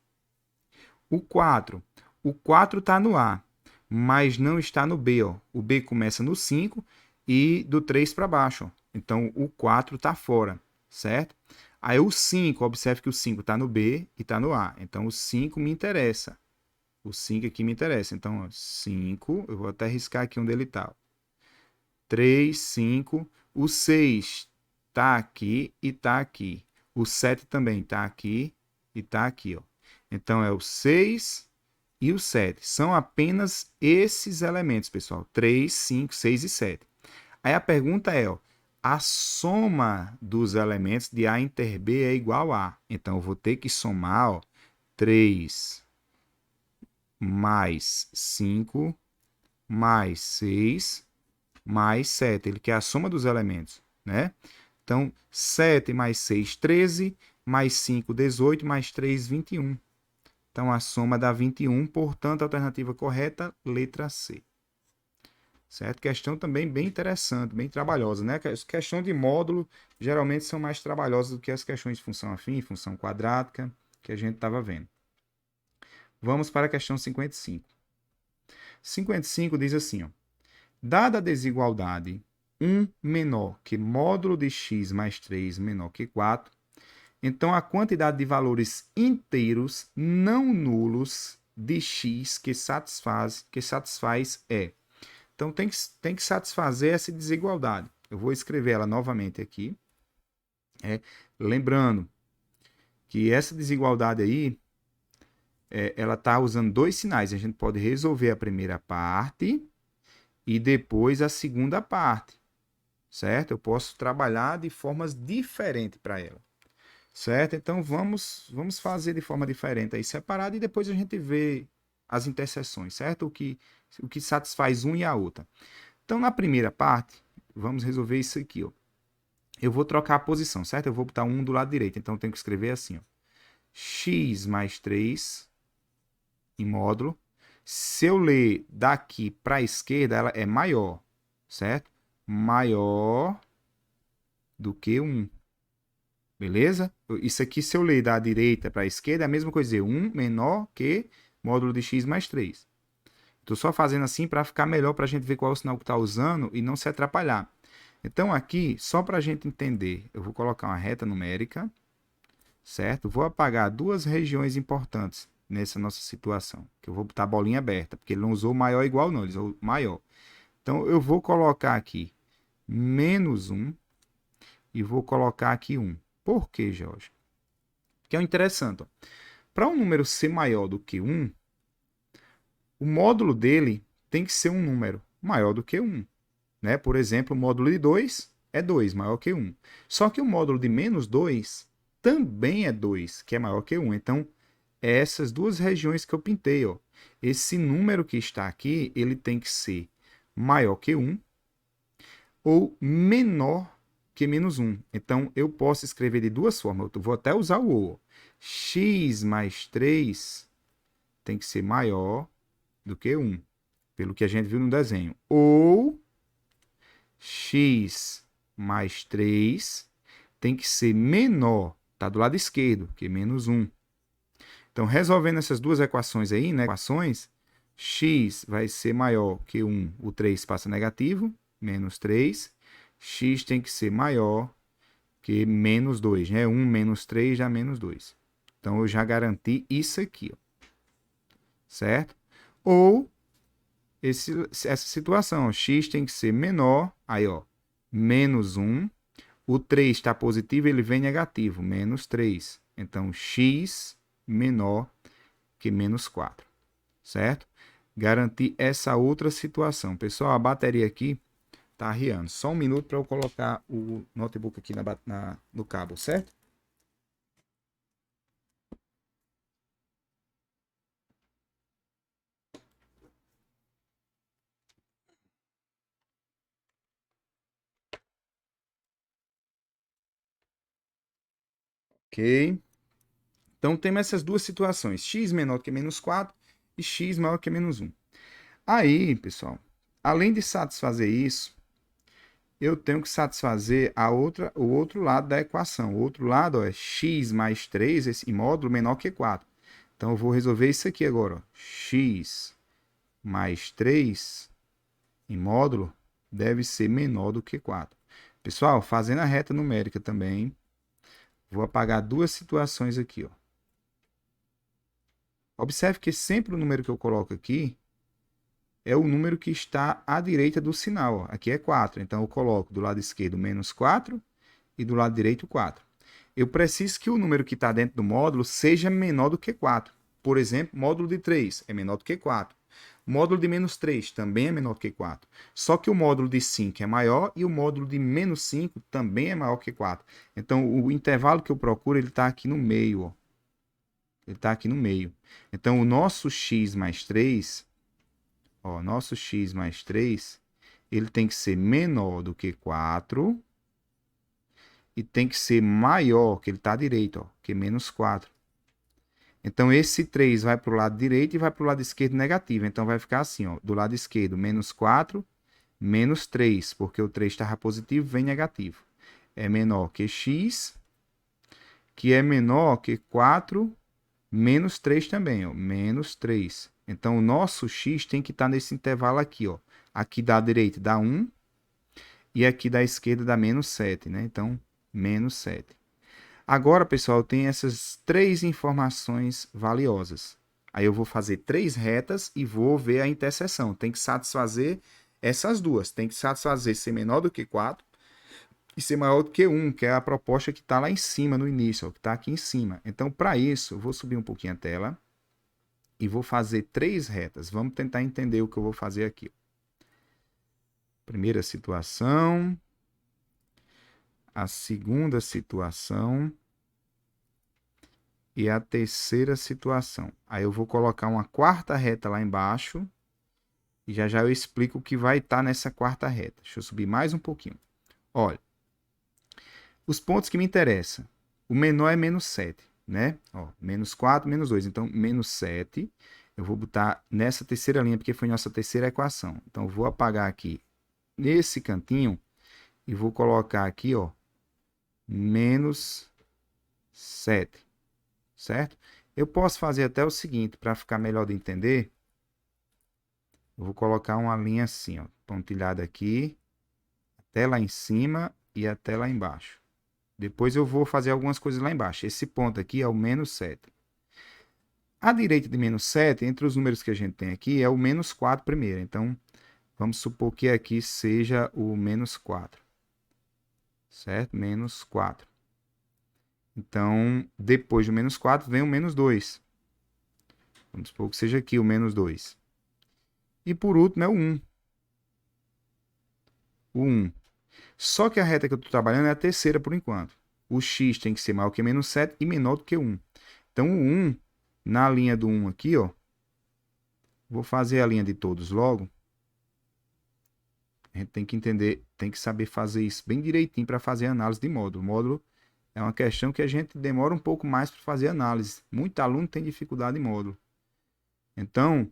A: O 4. O 4 está no A, mas não está no B, ó. O B começa no 5 e do 3 para baixo, ó. Então, o 4 está fora, certo? Aí o 5, observe que o 5 está no B e está no A. Então, o 5 me interessa. O 5 aqui me interessa. Então, ó, 5, eu vou até riscar aqui onde ele está. 3, 5. O 6 está aqui e está aqui. O 7 também está aqui e está aqui. Ó. Então, é o 6 e o 7. São apenas esses elementos, pessoal. 3, 5, 6 e 7. Aí a pergunta é, ó, a soma dos elementos de A inter B é igual a. Então, eu vou ter que somar, ó, 3 mais 5 mais 6 mais 7. Ele quer a soma dos elementos, né? Então, 7 mais 6, 13, mais 5, 18, mais 3, 21. Então, a soma dá 21, portanto, a alternativa correta, letra C. Certo? Questão também bem interessante, bem trabalhosa, né? As questões de módulo geralmente são mais trabalhosas do que as questões de função afim, função quadrática, que a gente estava vendo. Vamos para a questão 55. 55 diz assim, ó, dada a desigualdade 1 menor que módulo de x mais 3 menor que 4, então a quantidade de valores inteiros não nulos de x que satisfaz é. Então tem que satisfazer essa desigualdade. Eu vou escrever ela novamente aqui. Lembrando que essa desigualdade aí, ela está usando dois sinais. A gente pode resolver a primeira parte e depois a segunda parte, certo? Eu posso trabalhar de formas diferentes para ela, certo? Então vamos fazer de forma diferente aí, separado, e depois a gente vê as interseções, certo? O que satisfaz um e a outra. Então na primeira parte, vamos resolver isso aqui, ó. Eu vou trocar a posição, certo? Eu vou botar 1 do lado direito, então eu tenho que escrever assim, ó. X mais 3 em módulo. Se eu ler daqui para a esquerda, ela é maior, certo? Maior do que 1. Beleza? Isso aqui, se eu ler da direita para a esquerda, é a mesma coisa, dizer 1 menor que módulo de x mais 3. Estou só fazendo assim para ficar melhor, para a gente ver qual é o sinal que está usando e não se atrapalhar. Então, aqui, só para a gente entender, eu vou colocar uma reta numérica, certo? Vou apagar duas regiões importantes nessa nossa situação, que eu vou botar a bolinha aberta, porque ele não usou maior igual não, ele usou maior. Então, eu vou colocar aqui menos 1 e vou colocar aqui 1. Por quê, Jorge? Porque é interessante. Para um número ser maior do que 1, o módulo dele tem que ser um número maior do que 1. Né? Por exemplo, o módulo de 2 é 2, maior que 1. Só que o módulo de menos 2 também é 2, que é maior que 1. Então, é essas duas regiões que eu pintei. Ó. Esse número que está aqui, ele tem que ser maior que 1 ou menor que menos 1. Então, eu posso escrever de duas formas. Eu vou até usar o ou. X mais 3 tem que ser maior do que 1, pelo que a gente viu no desenho. Ou x mais 3 tem que ser menor, está do lado esquerdo, que menos 1. Então, resolvendo essas duas equações aí, né? Equações, x vai ser maior que 1, o 3 passa negativo, menos 3. X tem que ser maior que menos 2, né? 1 menos 3 dá menos 2. Então, eu já garanti isso aqui, ó. Certo? Ou essa situação, ó, x tem que ser menor, aí ó, menos 1, o 3 está positivo, ele vem negativo, menos 3. Então, x menor que menos 4, certo? Garantir essa outra situação. Pessoal, a bateria aqui está arriando. Só um minuto para eu colocar o notebook aqui no cabo, certo? Ok. Então, temos essas duas situações. X menor que menos 4 e x maior que menos 1. Aí, pessoal, além de satisfazer isso, eu tenho que satisfazer o outro lado da equação. O outro lado ó, é x mais 3, esse módulo menor que 4. Então, eu vou resolver isso aqui agora. Ó. X mais 3 em módulo deve ser menor do que 4. Pessoal, fazendo a reta numérica também, vou apagar duas situações aqui. Ó. Observe que sempre o número que eu coloco aqui é o número que está à direita do sinal. Ó. Aqui é 4, então eu coloco do lado esquerdo menos 4 e do lado direito 4. Eu preciso que o número que está dentro do módulo seja menor do que 4. Por exemplo, módulo de 3 é menor do que 4. Módulo de menos 3 também é menor do que 4. Só que o módulo de 5 é maior e o módulo de menos 5 também é maior que 4. Então, o intervalo que eu procuro, ele está aqui no meio. Ó. Ele está aqui no meio. Então, o nosso x mais 3, ó, nosso x mais 3, ele tem que ser menor do que 4 e tem que ser maior, que ele está à direita, ó, que menos 4. Então, esse 3 vai para o lado direito e vai para o lado esquerdo negativo. Então, vai ficar assim, ó, do lado esquerdo, menos 4, menos 3, porque o 3 estava positivo, vem negativo. É menor que x, que é menor que 4, menos 3 também, ó, menos 3. Então, o nosso x tem que estar nesse intervalo aqui, ó. Aqui da direita dá 1 e aqui da esquerda dá menos 7, né? Então, menos 7. Agora, pessoal, eu tenho essas 3 informações valiosas. Aí eu vou fazer 3 retas e vou ver a interseção. Tem que satisfazer essas duas. Tem que satisfazer ser menor do que 4 e ser maior do que 1, que é a proposta que está lá em cima no início, ó, que está aqui em cima. Então, para isso, eu vou subir um pouquinho a tela e vou fazer 3 retas. Vamos tentar entender o que eu vou fazer aqui. Primeira situação, a segunda situação e a terceira situação. Aí eu vou colocar uma quarta reta lá embaixo e já já eu explico o que vai estar nessa quarta reta. Deixa eu subir mais um pouquinho. Olha, os pontos que me interessam. O menor é menos 7, né? Ó, menos 4, menos 2. Então, menos 7. Eu vou botar nessa terceira linha, porque foi nossa terceira equação. Então, eu vou apagar aqui nesse cantinho e vou colocar aqui, ó, menos 7, certo? Eu posso fazer até o seguinte, para ficar melhor de entender. Eu vou colocar uma linha assim, ó, pontilhada aqui, até lá em cima e até lá embaixo. Depois eu vou fazer algumas coisas lá embaixo. Esse ponto aqui é o menos 7. À direita de menos 7, entre os números que a gente tem aqui, é o menos 4 primeiro. Então, vamos supor que aqui seja o menos 4. Certo? Menos 4. Então, depois do menos 4, vem o menos 2. Vamos supor que seja aqui o menos 2. E por último é o 1. O 1. Só que a reta que eu estou trabalhando é a terceira por enquanto. O x tem que ser maior que menos 7 e menor do que 1. Então, o 1, na linha do 1 aqui, ó, vou fazer a linha de todos logo. A gente tem que entender, tem que saber fazer isso bem direitinho para fazer análise de módulo. Módulo é uma questão que a gente demora um pouco mais para fazer análise. Muito aluno tem dificuldade em módulo. Então,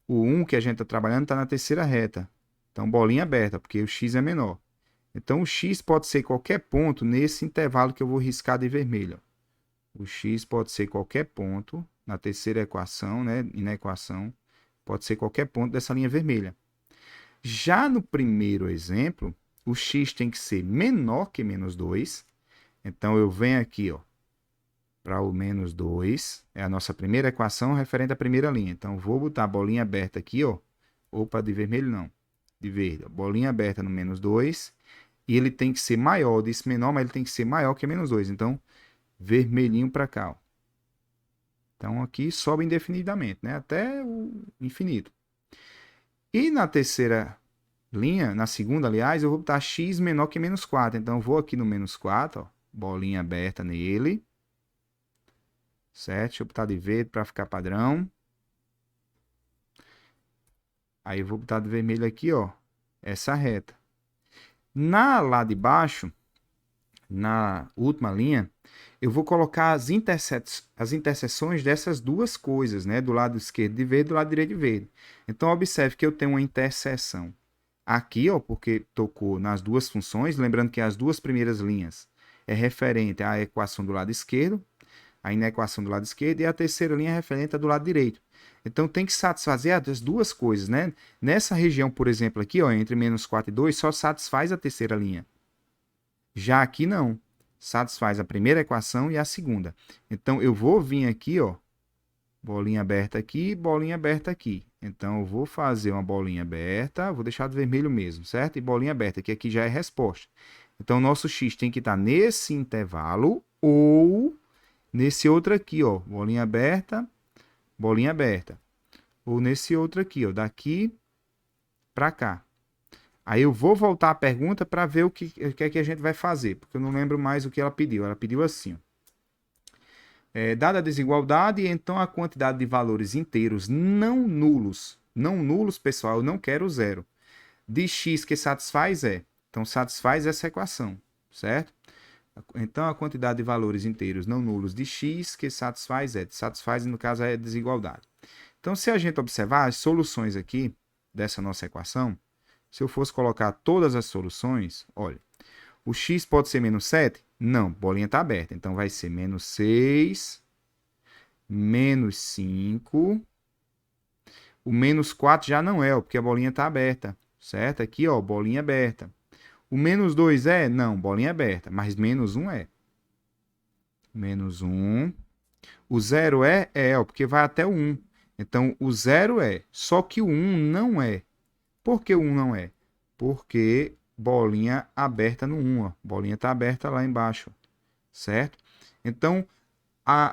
A: o 1 que a gente está trabalhando está na terceira reta. Então, bolinha aberta, porque o x é menor. Então, o x pode ser qualquer ponto nesse intervalo que eu vou riscar de vermelho. O x pode ser qualquer ponto na terceira equação, né? E na equação, pode ser qualquer ponto dessa linha vermelha. Já no primeiro exemplo, o x tem que ser menor que menos 2. Então, eu venho aqui, ó, para o menos 2. É a nossa primeira equação referente à primeira linha. Então, vou botar a bolinha aberta aqui, ó. Opa, de vermelho não. De verde. Ó. Bolinha aberta no menos 2. E ele tem que ser maior. Eu disse menor, mas ele tem que ser maior que menos 2. Então, vermelhinho para cá, ó. Então, aqui sobe indefinidamente, né? Até o infinito. E na terceira linha, na segunda, aliás, eu vou botar x menor que menos 4. Então, eu vou aqui no menos 4, ó, bolinha aberta nele. Certo? Deixa eu botar de verde para ficar padrão. Aí, eu vou botar de vermelho aqui, ó, essa reta. Lá de baixo, na última linha, eu vou colocar as interseções dessas duas coisas, né? Do lado esquerdo de verde e do lado direito de verde. Então, observe que eu tenho uma interseção aqui, ó, porque tocou nas duas funções. Lembrando que as duas primeiras linhas é referente à equação do lado esquerdo, aí na equação do lado esquerdo, e a terceira linha é referente à do lado direito. Então, tem que satisfazer as duas coisas, né? Nessa região, por exemplo, aqui, ó, entre menos 4 e 2, só satisfaz a terceira linha. Já aqui não. Satisfaz a primeira equação e a segunda. Então, eu vou vir aqui, ó, bolinha aberta aqui, bolinha aberta aqui. Então, eu vou fazer uma bolinha aberta, vou deixar de vermelho mesmo, certo? E bolinha aberta, que aqui já é resposta. Então, nosso x tem que estar nesse intervalo ou nesse outro aqui, ó, bolinha aberta, bolinha aberta. Ou nesse outro aqui, ó, daqui para cá. Aí eu vou voltar a pergunta para ver o que é que a gente vai fazer, porque eu não lembro mais o que ela pediu. Ela pediu assim, ó. Dada a desigualdade, então a quantidade de valores inteiros não nulos. Não nulos, pessoal, eu não quero zero. De x que satisfaz então satisfaz essa equação, certo? Então a quantidade de valores inteiros não nulos de x que satisfaz satisfaz no caso é desigualdade. Então se a gente observar as soluções aqui dessa nossa equação, se eu fosse colocar todas as soluções, olha, o x pode ser menos 7? Não, bolinha está aberta, então vai ser menos 6, menos 5, o menos 4 já não é, porque a bolinha está aberta, certo? Aqui, ó, bolinha aberta. O menos 2 é? Não, bolinha aberta, mas menos 1 é. Menos 1. O 0 é? É, ó, porque vai até o 1. Então, o 0 é, só que o 1 não é. Por que o 1 não é? Porque bolinha aberta no 1, ó. Bolinha está aberta lá embaixo, certo? Então,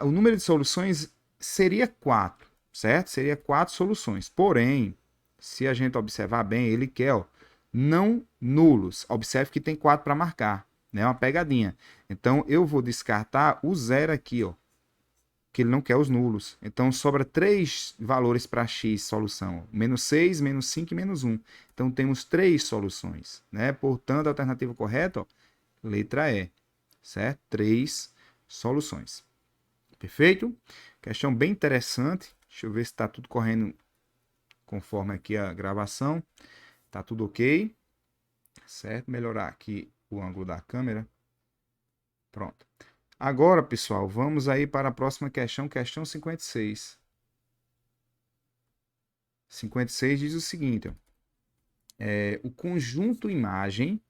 A: o número de soluções seria 4, certo? Seria 4 soluções. Porém, se a gente observar bem, ele quer, ó, não nulos. Observe que tem 4 para marcar, né? Uma pegadinha. Então, eu vou descartar o 0 aqui, ó, que ele não quer os nulos. Então, sobra 3 valores para x solução. Menos 6, menos 5 e menos 1. Então, temos 3 soluções, né? Portanto, a alternativa correta, ó, letra E, certo? 3 soluções. Perfeito? Questão bem interessante. Deixa eu ver se está tudo correndo conforme aqui a gravação. Tá tudo ok. Certo? Melhorar aqui o ângulo da câmera. Pronto. Agora, pessoal, vamos aí para a próxima questão, questão 56. 56 diz o seguinte, ó, o conjunto imagem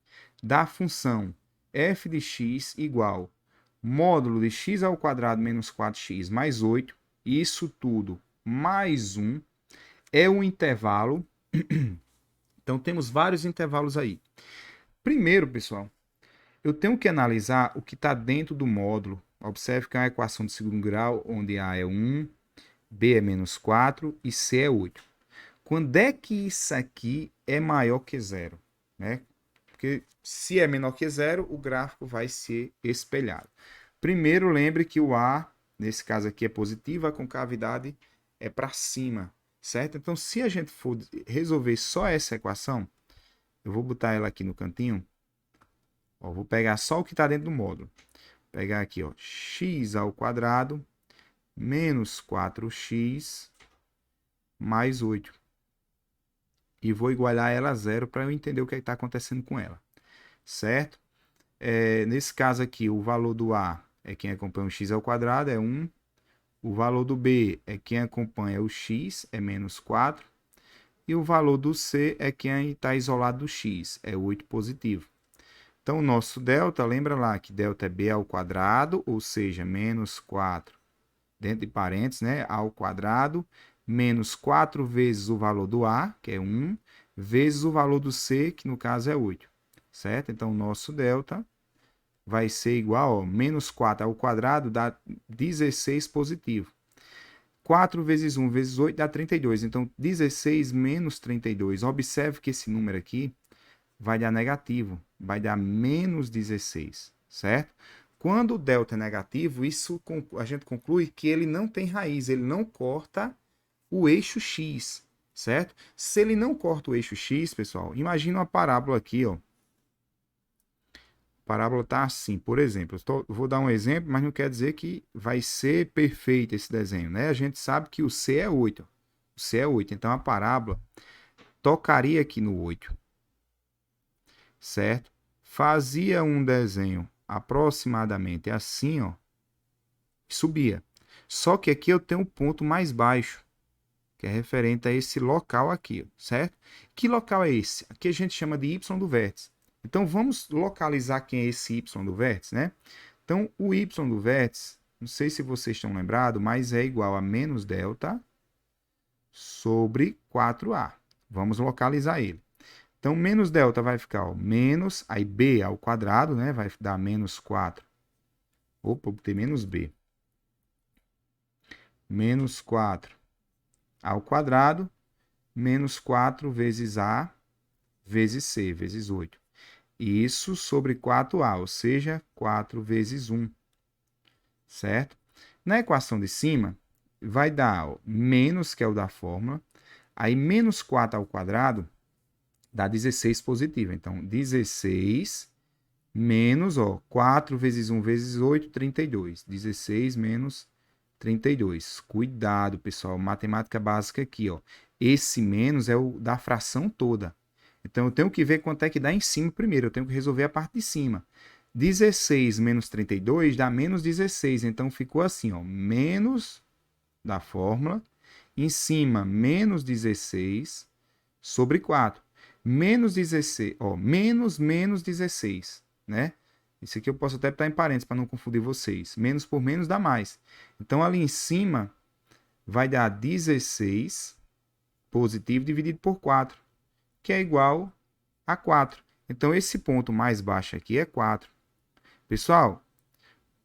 A: da função f de x igual módulo de x ao quadrado menos 4x mais 8, isso tudo mais 1, é um intervalo. Então, temos vários intervalos aí. Primeiro, pessoal, eu tenho que analisar o que está dentro do módulo. Observe que é uma equação de segundo grau, onde A é 1, B é menos 4 e C é 8. Quando é que isso aqui é maior que zero? Né? Porque se é menor que zero, o gráfico vai ser espelhado. Primeiro, lembre que o A, nesse caso aqui, é positivo, a concavidade é para cima, certo? Então, se a gente for resolver só essa equação, eu vou botar ela aqui no cantinho. Ó, vou pegar só o que está dentro do módulo. Vou pegar aqui, ó, x ao quadrado menos 4x mais 8. E vou igualar ela a zero para eu entender o que está acontecendo com ela, certo? Nesse caso aqui, o valor do A é quem acompanha o x ao quadrado, é 1. O valor do B é quem acompanha o x, é menos 4. E o valor do C é quem está isolado do x, é 8 positivo. Então, o nosso delta, lembra lá que delta é b ao quadrado, ou seja, menos 4, dentro de parênteses, né, ao quadrado, menos 4 vezes o valor do A, que é 1, vezes o valor do C, que no caso é 8, certo? Então, o nosso delta vai ser igual, ó, menos 4 ao quadrado dá 16 positivo. 4 vezes 1 vezes 8 dá 32. Então, 16 menos 32. Observe que esse número aqui vai dar negativo. Vai dar menos 16, certo? Quando o delta é negativo, isso a gente conclui que ele não tem raiz. Ele não corta o eixo x, certo? Se ele não corta o eixo x, pessoal, imagina uma parábola aqui, ó. A parábola está assim, por exemplo, vou dar um exemplo, mas não quer dizer que vai ser perfeito esse desenho, né? A gente sabe que o C é 8, o C é 8, então a parábola tocaria aqui no 8, certo? Fazia um desenho aproximadamente assim, ó, e subia. Só que aqui eu tenho um ponto mais baixo, que é referente a esse local aqui, certo? Que local é esse? Aqui a gente chama de y do vértice. Então, vamos localizar quem é esse y do vértice, né? Então, o y do vértice, não sei se vocês estão lembrados, mas é igual a menos delta sobre 4a. Vamos localizar ele. Então, menos delta vai ficar, ó, menos, aí b ao quadrado, né? Vai dar menos 4. Opa, eu botei menos b. Menos 4 A ao quadrado menos 4 vezes A vezes C, vezes 8. Isso sobre 4A, ou seja, 4 vezes 1, certo? Na equação de cima, vai dar ó, menos, que é o da fórmula, aí menos 4 ao quadrado dá 16 positivo. Então, 16 menos, ó, 4 vezes 1 vezes 8, 32. 16 menos 32. Cuidado, pessoal, matemática básica aqui, ó. Esse menos é o da fração toda. Então, eu tenho que ver quanto é que dá em cima primeiro. Eu tenho que resolver a parte de cima. 16 menos 32 dá menos 16. Então, ficou assim, ó. Menos da fórmula. Em cima, menos 16 sobre 4. Menos 16, ó. Menos 16, né? Isso aqui eu posso até botar em parênteses para não confundir vocês. Menos por menos dá mais. Então, ali em cima, vai dar 16 positivo dividido por 4, que é igual a 4. Então, esse ponto mais baixo aqui é 4. Pessoal,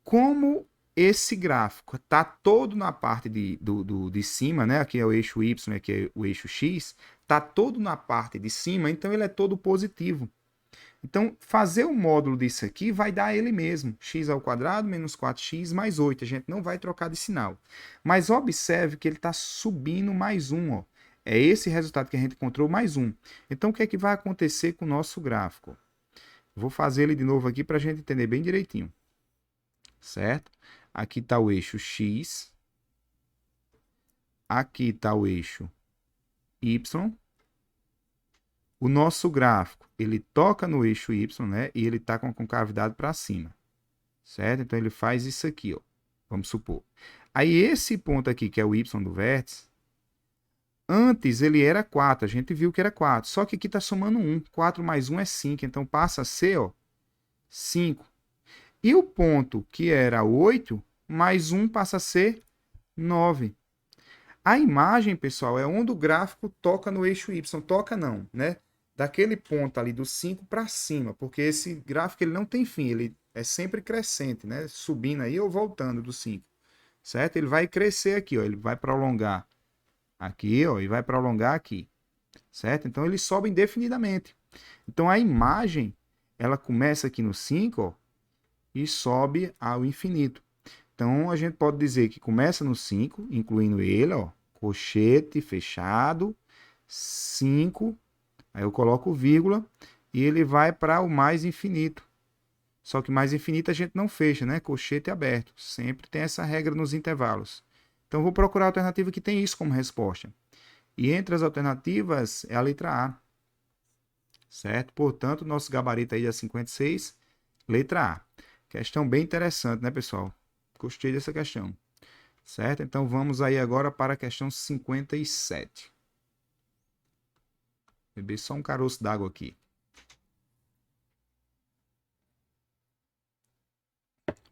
A: como esse gráfico está todo na parte de cima, né? Aqui é o eixo Y, aqui é o eixo X, está todo na parte de cima, então ele é todo positivo. Então, fazer o módulo disso aqui vai dar ele mesmo, x ao quadrado menos 4x mais 8. A gente não vai trocar de sinal. Mas observe que ele está subindo mais 1. Ó. É esse resultado que a gente encontrou, mais 1. Então, o que é que vai acontecer com o nosso gráfico? Vou fazer ele de novo aqui para a gente entender bem direitinho. Certo? Aqui está o eixo x. Aqui está o eixo y. O nosso gráfico, ele toca no eixo Y, né? E ele está com a concavidade para cima, certo? Então, ele faz isso aqui, ó. Vamos supor. Aí, esse ponto aqui, que é o Y do vértice, antes ele era 4. A gente viu que era 4. Só que aqui está somando 1. 4 mais 1 é 5. Então, passa a ser, ó, 5. E o ponto que era 8, mais 1 passa a ser 9. A imagem, pessoal, é onde o gráfico toca no eixo Y. Toca não, né? Daquele ponto ali do 5 para cima, porque esse gráfico ele não tem fim, ele é sempre crescente, né? Subindo aí ou voltando do 5, certo? Ele vai crescer aqui, ó, ele vai prolongar aqui, ó, e vai prolongar aqui, certo? Então ele sobe indefinidamente. Então a imagem, ela começa aqui no 5, ó, e sobe ao infinito. Então a gente pode dizer que começa no 5, incluindo ele, ó, colchete fechado, 5. Aí eu coloco vírgula e ele vai para o mais infinito. Só que mais infinito a gente não fecha, né? Colchete aberto. Sempre tem essa regra nos intervalos. Então, vou procurar a alternativa que tem isso como resposta. E entre as alternativas é a letra A. Certo? Portanto, nosso gabarito aí é 56, letra A. Questão bem interessante, né, pessoal? Gostei dessa questão. Certo? Então, vamos aí agora para a questão 57. Beber só um caroço d'água aqui.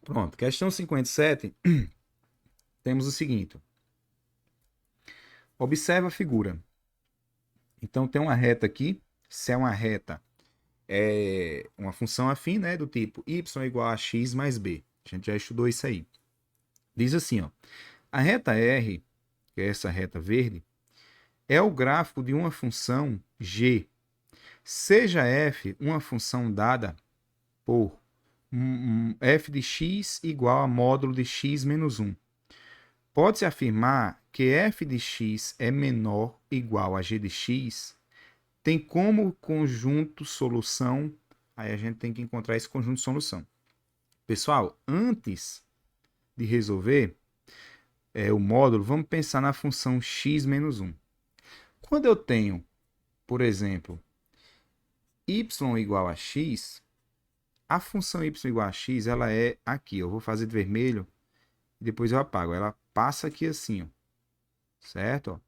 A: Pronto, questão 57, temos o seguinte. Observa a figura. Então, tem uma reta aqui. Se é uma reta, é uma função afim, né, do tipo y igual a x mais b. A gente já estudou isso aí. Diz assim, ó. A reta R, que é essa reta verde, é o gráfico de uma função g. Seja f uma função dada por f de x igual a módulo de x menos 1. Pode-se afirmar que f de x é menor ou igual a g de x, tem como conjunto solução, aí a gente tem que encontrar esse conjunto de solução. Pessoal, antes de resolver o módulo, vamos pensar na função x menos 1. Quando eu tenho, por exemplo, y igual a x, a função y igual a x, ela é aqui. Eu vou fazer de vermelho e depois eu apago. Ela passa aqui assim, ó. Certo? Ó.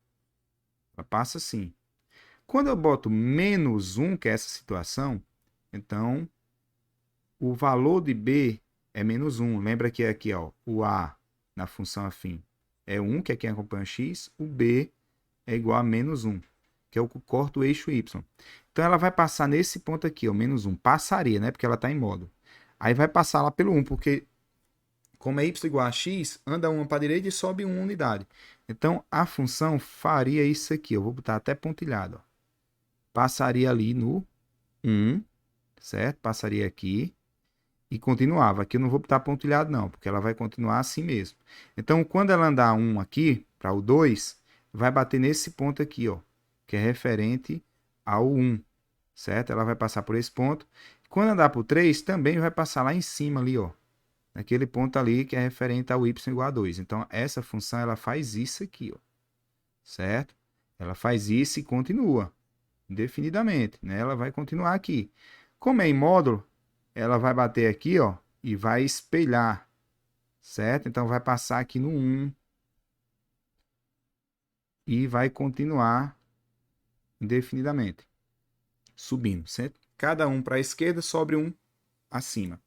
A: Ela passa assim. Quando eu boto menos 1, que é essa situação, então o valor de b é menos 1. Lembra que aqui, ó, o a na função afim é 1, que é quem acompanha o x. O b é igual a menos 1, que é o que corta o eixo y. Então ela vai passar nesse ponto aqui, ó, menos 1. Passaria, né? Porque ela está em módulo. Aí vai passar lá pelo 1, porque Como é y igual a x, anda uma para a direita e sobe uma unidade. Então, a função faria isso aqui. Eu vou botar até pontilhado. Ó. Passaria ali no 1, certo? Passaria aqui e continuava. Aqui eu não vou botar pontilhado não, porque ela vai continuar assim mesmo. Então, quando ela andar 1 aqui, para o 2, vai bater nesse ponto aqui, ó, que é referente ao 1, certo? Ela vai passar por esse ponto. Quando andar para o 3, também vai passar lá em cima ali, ó. Naquele ponto ali que é referente ao y igual a 2. Então, essa função ela faz isso aqui, ó, certo? Ela faz isso e continua, indefinidamente, né? Ela vai continuar aqui. Como é em módulo, ela vai bater aqui, ó, e vai espelhar, certo? Então, vai passar aqui no 1 e vai continuar indefinidamente, subindo, certo? Cada um para a esquerda, sobre um acima,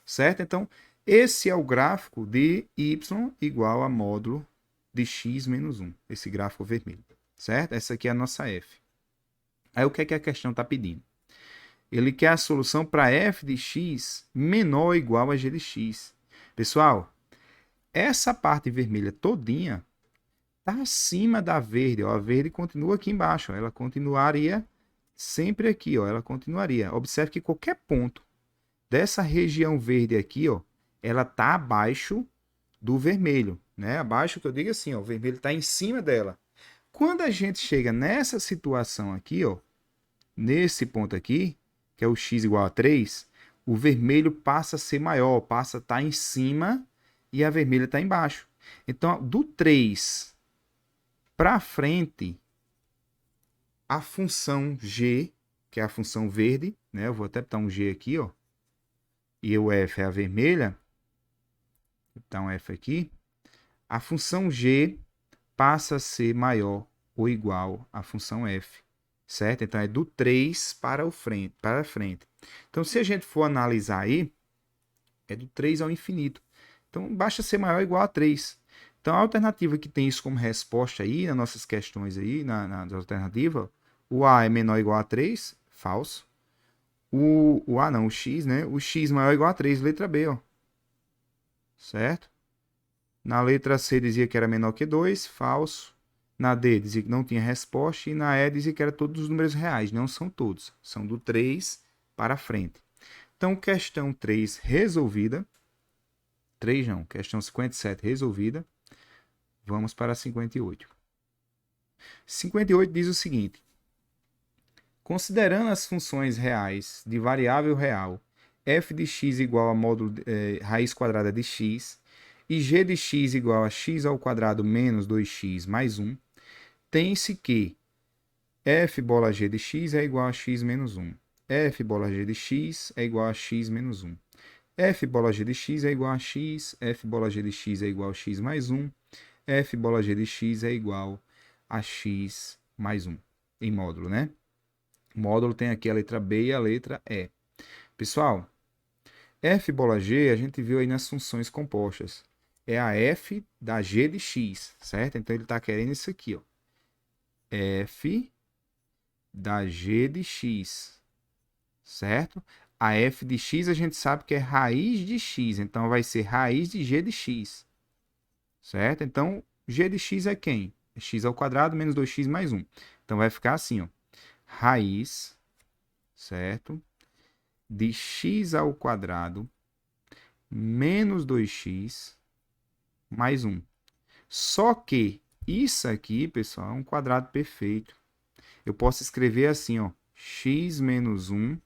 A: certo? Então, esse é o gráfico de y igual a módulo de x menos 1, esse gráfico vermelho, certo? Essa aqui é a nossa f. Aí, o que é que a questão está pedindo? Ele quer a solução para f de x menor ou igual a g de x. Pessoal, essa parte vermelha todinha está acima da verde. Ó. A verde continua aqui embaixo. Ó. Ela continuaria sempre aqui. Ó. Ela continuaria. Observe que qualquer ponto dessa região verde aqui, ó, ela está abaixo do vermelho. Né? Abaixo que eu digo assim, ó, o vermelho está em cima dela. Quando a gente chega nessa situação aqui, ó, nesse ponto aqui, que é o x igual a 3, o vermelho passa a ser maior, passa a estar em cima e a vermelha está embaixo. Então, do 3 para frente, a função g, que é a função verde, né? Eu vou até botar um g aqui, ó. E o f é a vermelha. Vou botar um f aqui. A função g passa a ser maior ou igual à função f, certo? Então, é do 3 para a frente. Então, se a gente for analisar aí, é do 3 ao infinito. Então, basta ser maior ou igual a 3. Então, a alternativa que tem isso como resposta aí, nas nossas questões aí, na alternativa, o A é menor ou igual a 3, falso. O A não, o X, né? O X maior ou igual a 3, letra B, ó. Certo? Na letra C dizia que era menor que 2, falso. Na D dizia que não tinha resposta. E na E dizia que era todos os números reais. Não são todos. São do 3 para frente. Então, questão 3 resolvida. 3 não, questão 57 resolvida. Vamos para 58. 58 diz o seguinte. Considerando as funções reais de variável real, f de x igual a módulo raiz quadrada de x e g de x igual a x ao quadrado menos 2x mais 1, tem-se que f bola g de x é igual a x menos 1. F bola g de x é igual a x menos 1. F bola g de x é igual a x, f bola g de x é igual a x mais 1, f bola g de x é igual a x mais 1, em módulo, né? O módulo tem aqui a letra B e a letra E. Pessoal, f bola g a gente viu aí nas funções compostas. É a f da g de x, certo? Então ele está querendo isso aqui, ó. F da g de x, certo? A f de x a gente sabe que é raiz de x, então vai ser raiz de g de x, certo? Então, g de x é quem? É x ao quadrado menos 2x mais 1. Então, vai ficar assim, ó. Raiz, certo? De x ao quadrado menos 2x mais 1. Só que isso aqui, pessoal, é um quadrado perfeito. Eu posso escrever assim, ó. X menos 1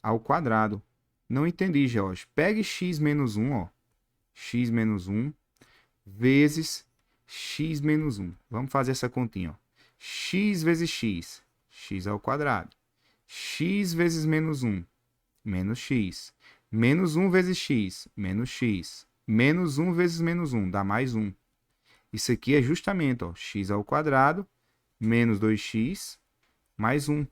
A: ao quadrado. Não entendi, Jorge. Pegue x menos 1, ó. X menos 1 vezes x menos 1. Vamos fazer essa continha, ó. X vezes x, x ao quadrado. X vezes menos 1, menos x. Menos 1 vezes x, menos x. Menos 1 vezes menos 1, dá mais 1. Isso aqui é justamente, ó, x ao quadrado, menos 2x, mais 1.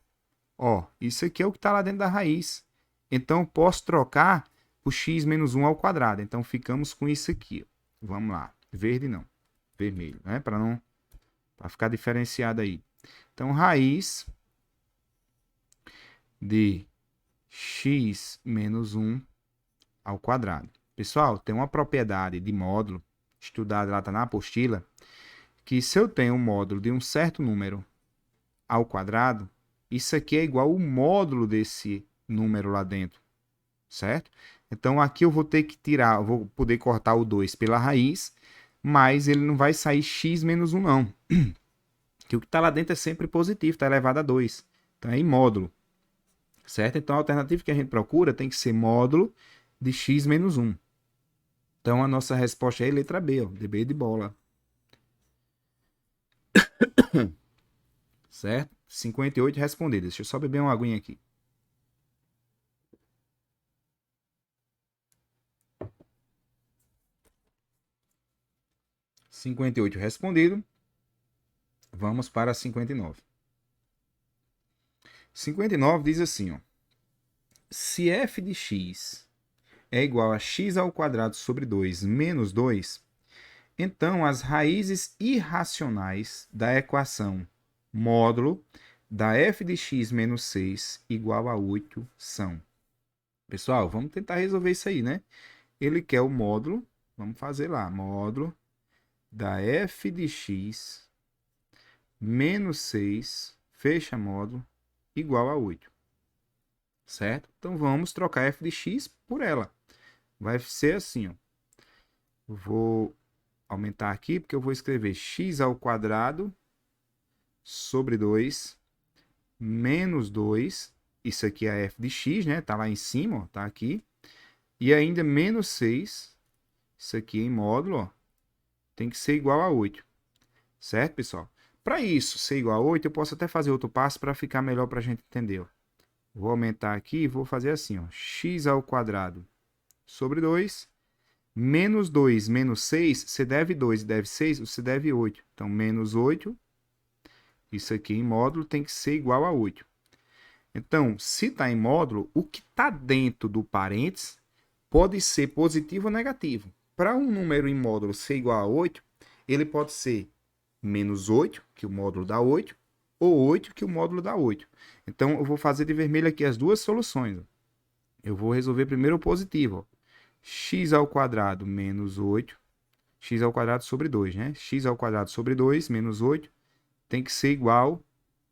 A: Ó, isso aqui é o que está lá dentro da raiz. Então, eu posso trocar o x menos 1 ao quadrado. Então, ficamos com isso aqui. Ó. Vamos lá. Verde não. Vermelho, né? Para ficar diferenciado aí. Então, raiz de x menos 1 ao quadrado. Pessoal, tem uma propriedade de módulo, estudada lá tá na apostila, que se eu tenho um módulo de um certo número ao quadrado, isso aqui é igual ao módulo desse número lá dentro, certo? Então aqui eu vou ter que tirar, eu vou poder cortar o 2 pela raiz, mas ele não vai sair x menos 1 não. Que o que está lá dentro é sempre positivo, está elevado a 2. Então é em módulo, certo? Então a alternativa que a gente procura tem que ser módulo de x menos 1. Então a nossa resposta é letra B, ó, de B de bola. Certo? 58 respondidas. Deixa eu só beber uma aguinha aqui. Cinquenta e oito respondido. Vamos para 59. 59 diz assim, ó. Se f de x é igual a x ao quadrado sobre 2 menos 2, então as raízes irracionais da equação módulo da f de x menos 6 igual a 8 são. Pessoal, vamos tentar resolver isso aí, né? Ele quer o módulo, vamos fazer lá, módulo da f de x menos 6, fecha módulo, igual a 8. Certo? Então vamos trocar f de x por ela. Vai ser assim, ó. Vou aumentar aqui, porque eu vou escrever x ao quadrado sobre 2 menos 2. Isso aqui é f de x, né? Tá lá em cima, ó, tá aqui. E ainda menos 6. Isso aqui em módulo, ó, tem que ser igual a 8. Certo, pessoal? Para isso ser igual a 8, eu posso até fazer outro passo para ficar melhor para a gente entender. Ó. Vou aumentar aqui e vou fazer assim, ó, x ao quadrado sobre 2, menos 2 menos 6, você deve 2 e deve 6, você deve 8. Então, menos 8, isso aqui em módulo tem que ser igual a 8. Então, se está em módulo, o que está dentro do parênteses pode ser positivo ou negativo. Para um número em módulo ser igual a 8, ele pode ser menos 8, que o módulo dá 8, ou 8, que o módulo dá 8. Então, eu vou fazer de vermelho aqui as duas soluções. Eu vou resolver primeiro o positivo. Ó. X ao quadrado menos 8, x ao quadrado sobre 2, né? X ao quadrado sobre 2 menos 8 tem que ser igual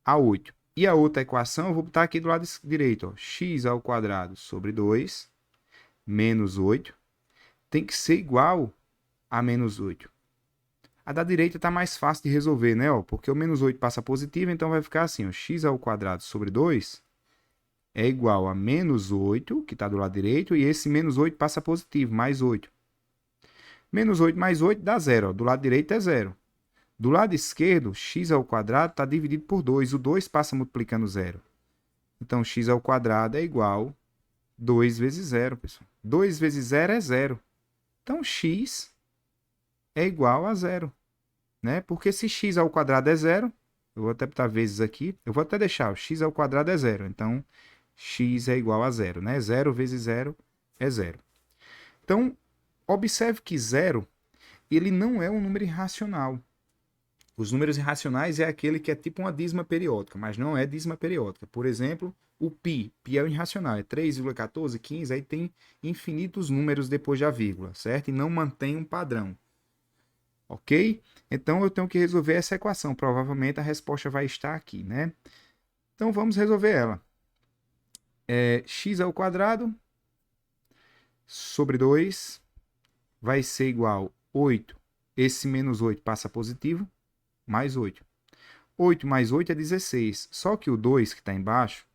A: a 8. E a outra equação eu vou botar aqui do lado direito. Ó. X ao quadrado sobre 2 menos 8 tem que ser igual a menos 8. A da direita está mais fácil de resolver, né? Ó, porque o menos 8 passa positivo, então vai ficar assim, ó, x ao quadrado sobre 2 é igual a menos 8, que está do lado direito, e esse menos 8 passa positivo, mais 8. Menos 8 mais 8 dá 0, ó, do lado direito é 0. Do lado esquerdo, x ao quadrado está dividido por 2, o 2 passa multiplicando 0. Então, x ao quadrado é igual a 2 vezes 0, pessoal. 2 vezes 0 é 0. Então, x é igual a 0. Né? Porque se x ao quadrado é 0, eu vou até botar vezes aqui, eu vou até deixar, o x ao quadrado é 0. Então, x é igual a 0. Né? 0 vezes 0 é 0. Então, observe que 0 ele não é um número irracional. Os números irracionais é aquele que é tipo uma dízima periódica, mas não é dízima periódica. Por exemplo, o π. Π é o irracional, é 3,14, 15, aí tem infinitos números depois da vírgula, certo? E não mantém um padrão. Ok? Então, eu tenho que resolver essa equação. Provavelmente, a resposta vai estar aqui, né? Então, vamos resolver ela. X ao quadrado sobre 2 vai ser igual a 8. Esse menos 8 passa positivo, mais 8. 8 mais 8 é 16. Só que o 2 que está embaixo,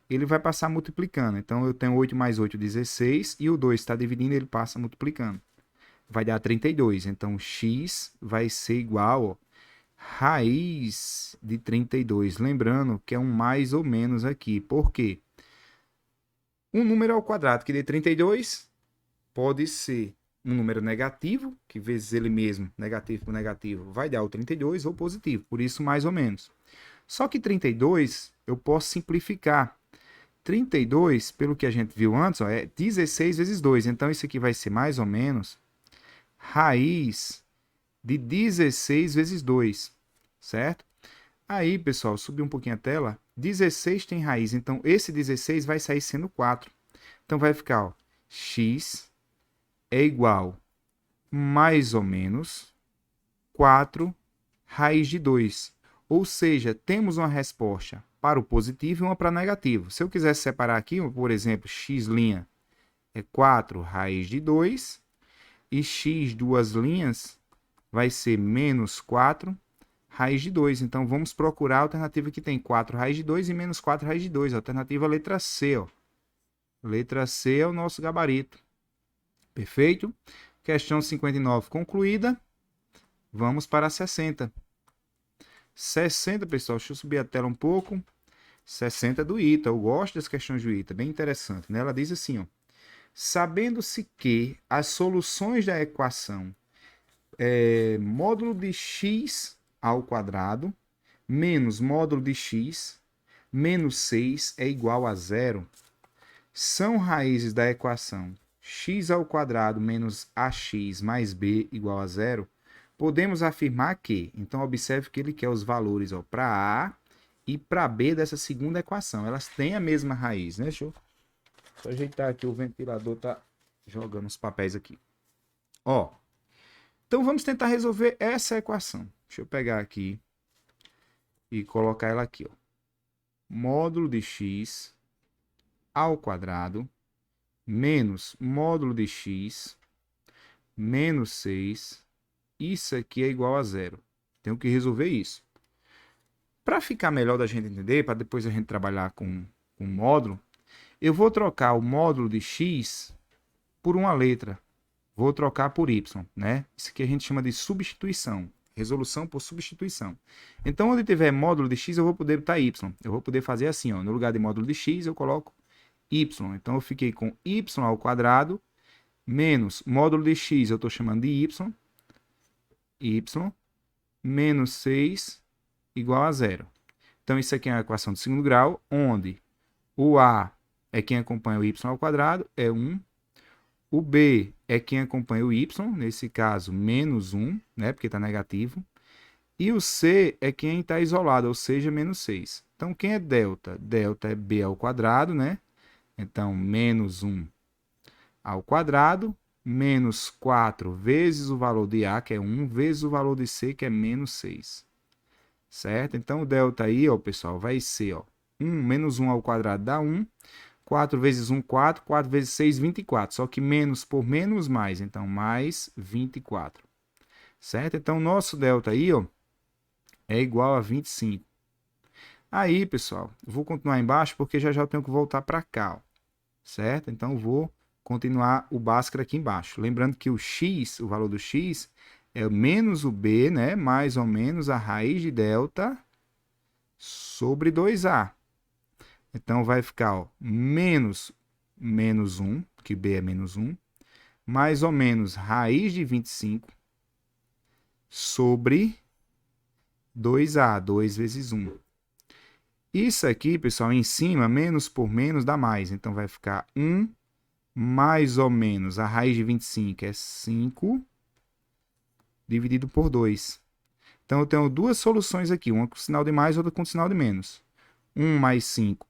A: ele vai passar multiplicando. Então, eu tenho 8 mais 8, 16. E o 2 está dividindo, ele passa multiplicando. Vai dar 32. Então, x vai ser igual a raiz de 32. Lembrando que é um mais ou menos aqui. Por quê? Um número ao quadrado que dê 32 pode ser um número negativo, que vezes ele mesmo, negativo por negativo, vai dar o 32, ou positivo, por isso mais ou menos. Só que 32 eu posso simplificar. 32, pelo que a gente viu antes, ó, é 16 vezes 2. Então, isso aqui vai ser mais ou menos raiz de 16 vezes 2, certo? Aí, pessoal, subir um pouquinho a tela. 16 tem raiz, então esse 16 vai sair sendo 4. Então, vai ficar ó, x é igual mais ou menos 4 raiz de 2. Ou seja, temos uma resposta para o positivo e uma para o negativo. Se eu quisesse separar aqui, por exemplo, x' é 4 raiz de 2 e x duas linhas vai ser menos 4 raiz de 2. Então, vamos procurar a alternativa que tem 4 raiz de 2 e menos 4 raiz de 2. Alternativa letra C. Ó. Letra C é o nosso gabarito. Perfeito? Questão 59 concluída. Vamos para a 60. 60, pessoal, deixa eu subir a tela um pouco. 60 do ITA. Eu gosto das questões do ITA, bem interessante, né? Ela diz assim, ó. Sabendo-se que as soluções da equação módulo de x ao quadrado menos módulo de x menos 6 é igual a zero, são raízes da equação x ao quadrado menos ax mais b igual a zero, podemos afirmar que, então observe que ele quer os valores para A e para B dessa segunda equação. Elas têm a mesma raiz, né? Deixa eu só ajeitar aqui, o ventilador tá jogando os papéis aqui. Ó, então vamos tentar resolver essa equação. Deixa eu pegar aqui e colocar ela aqui, ó. Módulo de x ao quadrado menos módulo de x menos 6. Isso aqui é igual a zero. Tenho que resolver isso. Para ficar melhor da gente entender, para depois a gente trabalhar com módulo, eu vou trocar o módulo de x por uma letra. Vou trocar por y, né? Isso aqui a gente chama de substituição. Resolução por substituição. Então, onde tiver módulo de x, eu vou poder botar y. Eu vou poder fazer assim, ó. No lugar de módulo de x, eu coloco y. Então, eu fiquei com y ao quadrado menos módulo de x, eu estou chamando de y menos 6 igual a zero. Então, isso aqui é uma equação de segundo grau, onde o a é quem acompanha o y ao quadrado, é 1. O b é quem acompanha o y, nesse caso, menos 1, né, porque está negativo. E o c é quem está isolado, ou seja, menos 6. Então, quem é delta? Delta é b ao quadrado, né? Então, menos 1 ao quadrado, menos 4 vezes o valor de a, que é 1, vezes o valor de c, que é menos 6. Certo? Então, o delta aí, ó, pessoal, vai ser, ó, 1 menos 1 ao quadrado dá 1. 4 vezes 1, 4. 4 vezes 6, 24. Só que menos por menos, mais. Então, mais 24. Certo? Então, nosso delta aí, ó, é igual a 25. Aí, pessoal, vou continuar embaixo porque já eu tenho que voltar para cá, ó. Certo? Então, vou continuar o Bhaskara aqui embaixo. Lembrando que o x, o valor do x, é menos o b, né? Mais ou menos a raiz de delta sobre 2a. Então, vai ficar, ó, menos 1, que b é menos 1, mais ou menos raiz de 25 sobre 2a, 2 vezes 1. Isso aqui, pessoal, em cima, menos por menos dá mais. Então, vai ficar 1 mais ou menos a raiz de 25 é 5 dividido por 2. Então, eu tenho duas soluções aqui, uma com sinal de mais e outra com sinal de menos. 1 mais 5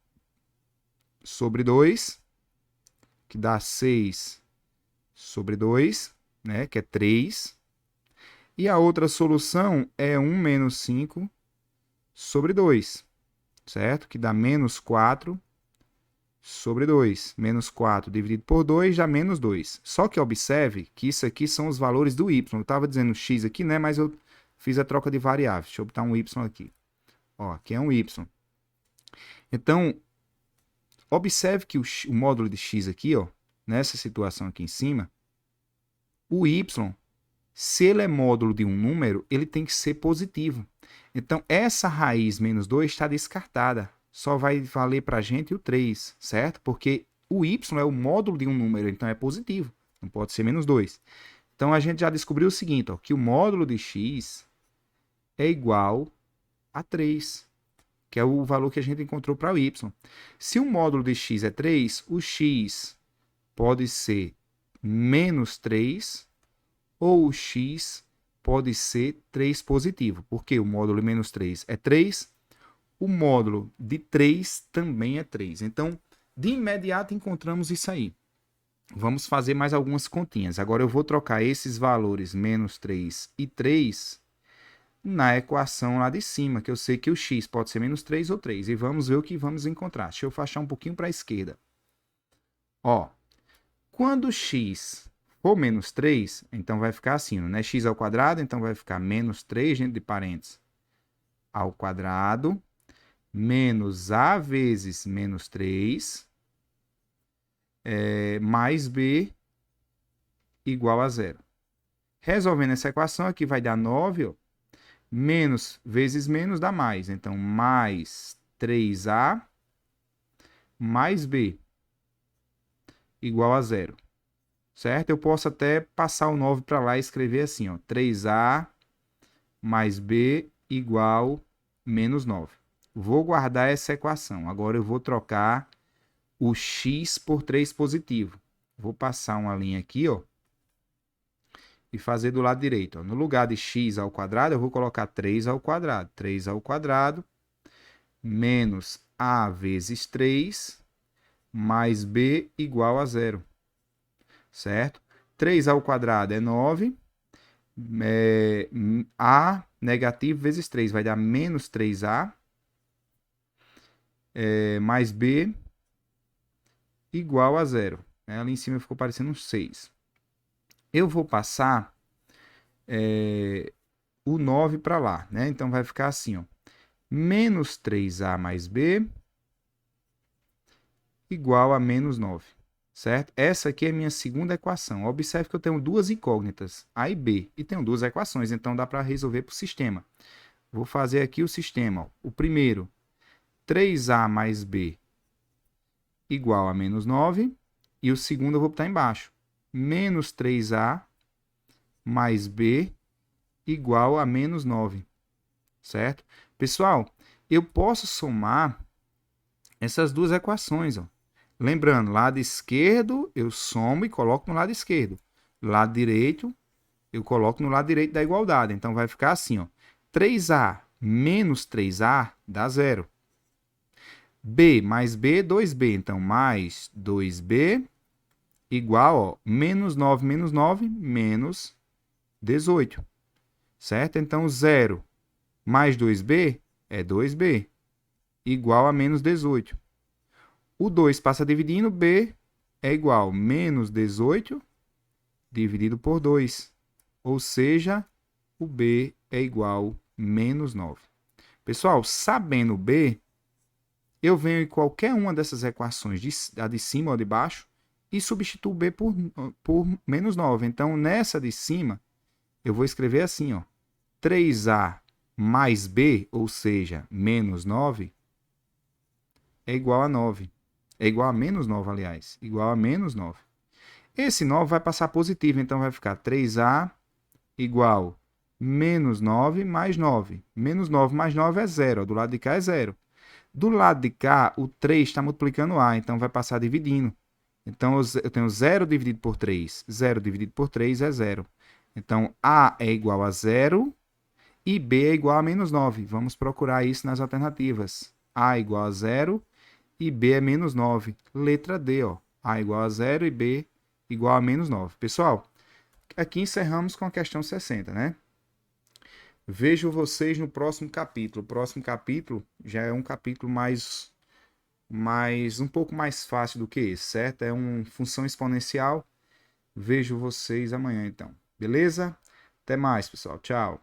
A: sobre 2, que dá 6 sobre 2, né, que é 3. E a outra solução é 1 menos 5 sobre 2, certo? Que dá menos 4 sobre 2. Menos 4 dividido por 2 dá menos 2. Só que observe que isso aqui são os valores do y. Eu estava dizendo x aqui, né, mas eu fiz a troca de variáveis. Deixa eu botar um y aqui. Ó, aqui é um y. Então, observe que o módulo de x aqui, ó, nessa situação aqui em cima, o y, se ele é módulo de um número, ele tem que ser positivo. Então, essa raiz menos 2 está descartada. Só vai valer para a gente o 3, certo? Porque o y é o módulo de um número, então é positivo. Não pode ser menos 2. Então, a gente já descobriu o seguinte, ó, que o módulo de x é igual a 3. Que é o valor que a gente encontrou para o y. Se o módulo de x é 3, o x pode ser menos 3 ou o x pode ser 3 positivo. Porque o módulo de menos 3 é 3, o módulo de 3 também é 3. Então, de imediato encontramos isso aí. Vamos fazer mais algumas continhas. Agora eu vou trocar esses valores menos 3 e 3 na equação lá de cima, que eu sei que o x pode ser menos 3 ou 3. E vamos ver o que vamos encontrar. Deixa eu afastar um pouquinho para a esquerda. Ó, quando x for menos 3, então vai ficar assim, né? X ao quadrado, então vai ficar menos 3 dentro de parênteses ao quadrado, menos a vezes menos 3, mais b igual a zero. Resolvendo essa equação aqui vai dar 9, ó. Menos vezes menos dá mais. Então, mais 3a mais b igual a zero. Certo? Eu posso até passar o 9 para lá e escrever assim, ó, 3a mais b igual menos 9. Vou guardar essa equação. Agora eu vou trocar o x por 3 positivo. Vou passar uma linha aqui, ó, e fazer do lado direito. Ó. No lugar de x ao quadrado, eu vou colocar 3 ao quadrado. 3 ao quadrado menos a vezes 3 mais b igual a zero. Certo? 3 ao quadrado é 9. A negativo vezes 3 vai dar menos 3a mais b igual a zero. Ali em cima ficou parecendo um 6. Eu vou passar o 9 para lá, né? Então vai ficar assim, ó. Menos 3a mais b igual a menos 9, certo? Essa aqui é a minha segunda equação. Observe que eu tenho duas incógnitas, a e b, e tenho duas equações, então dá para resolver para o sistema. Vou fazer aqui o sistema. Ó. O primeiro, 3a mais b igual a menos 9, e o segundo eu vou botar embaixo. Menos 3a mais b igual a menos 9, certo? Pessoal, eu posso somar essas duas equações, ó. Lembrando, lado esquerdo eu somo e coloco no lado esquerdo. Lado direito eu coloco no lado direito da igualdade. Então vai ficar assim, ó. 3a menos 3a dá zero. B mais B, 2B. Então, mais 2B igual, ó, menos 9 menos 18. Certo? Então, 0 mais 2B é 2B, igual a menos 18. O 2 passa dividindo, B é igual a menos 18 dividido por 2. Ou seja, o B é igual a menos 9. Pessoal, sabendo B, eu venho em qualquer uma dessas equações, a de cima ou de baixo, e substituo B por menos 9. Então, nessa de cima, eu vou escrever assim, ó, 3A mais B, ou seja, menos 9, é igual a 9. É igual a menos 9, aliás. Igual a menos 9. Esse 9 vai passar positivo, então vai ficar 3A igual menos 9 mais 9. Menos 9 mais 9 é 0. Do lado de cá é 0. Do lado de cá, o 3 está multiplicando A, então vai passar dividindo. Então, eu tenho 0 dividido por 3. 0 dividido por 3 é 0. Então, A é igual a 0 e B é igual a menos 9. Vamos procurar isso nas alternativas. A é igual a 0 e B é menos 9. Letra D, ó. A é igual a 0 e B igual a menos 9. Pessoal, aqui encerramos com a questão 60, né? Vejo vocês no próximo capítulo. O próximo capítulo já é um capítulo um pouco mais fácil do que esse, certo? É uma função exponencial. Vejo vocês amanhã, então. Beleza? Até mais, pessoal. Tchau.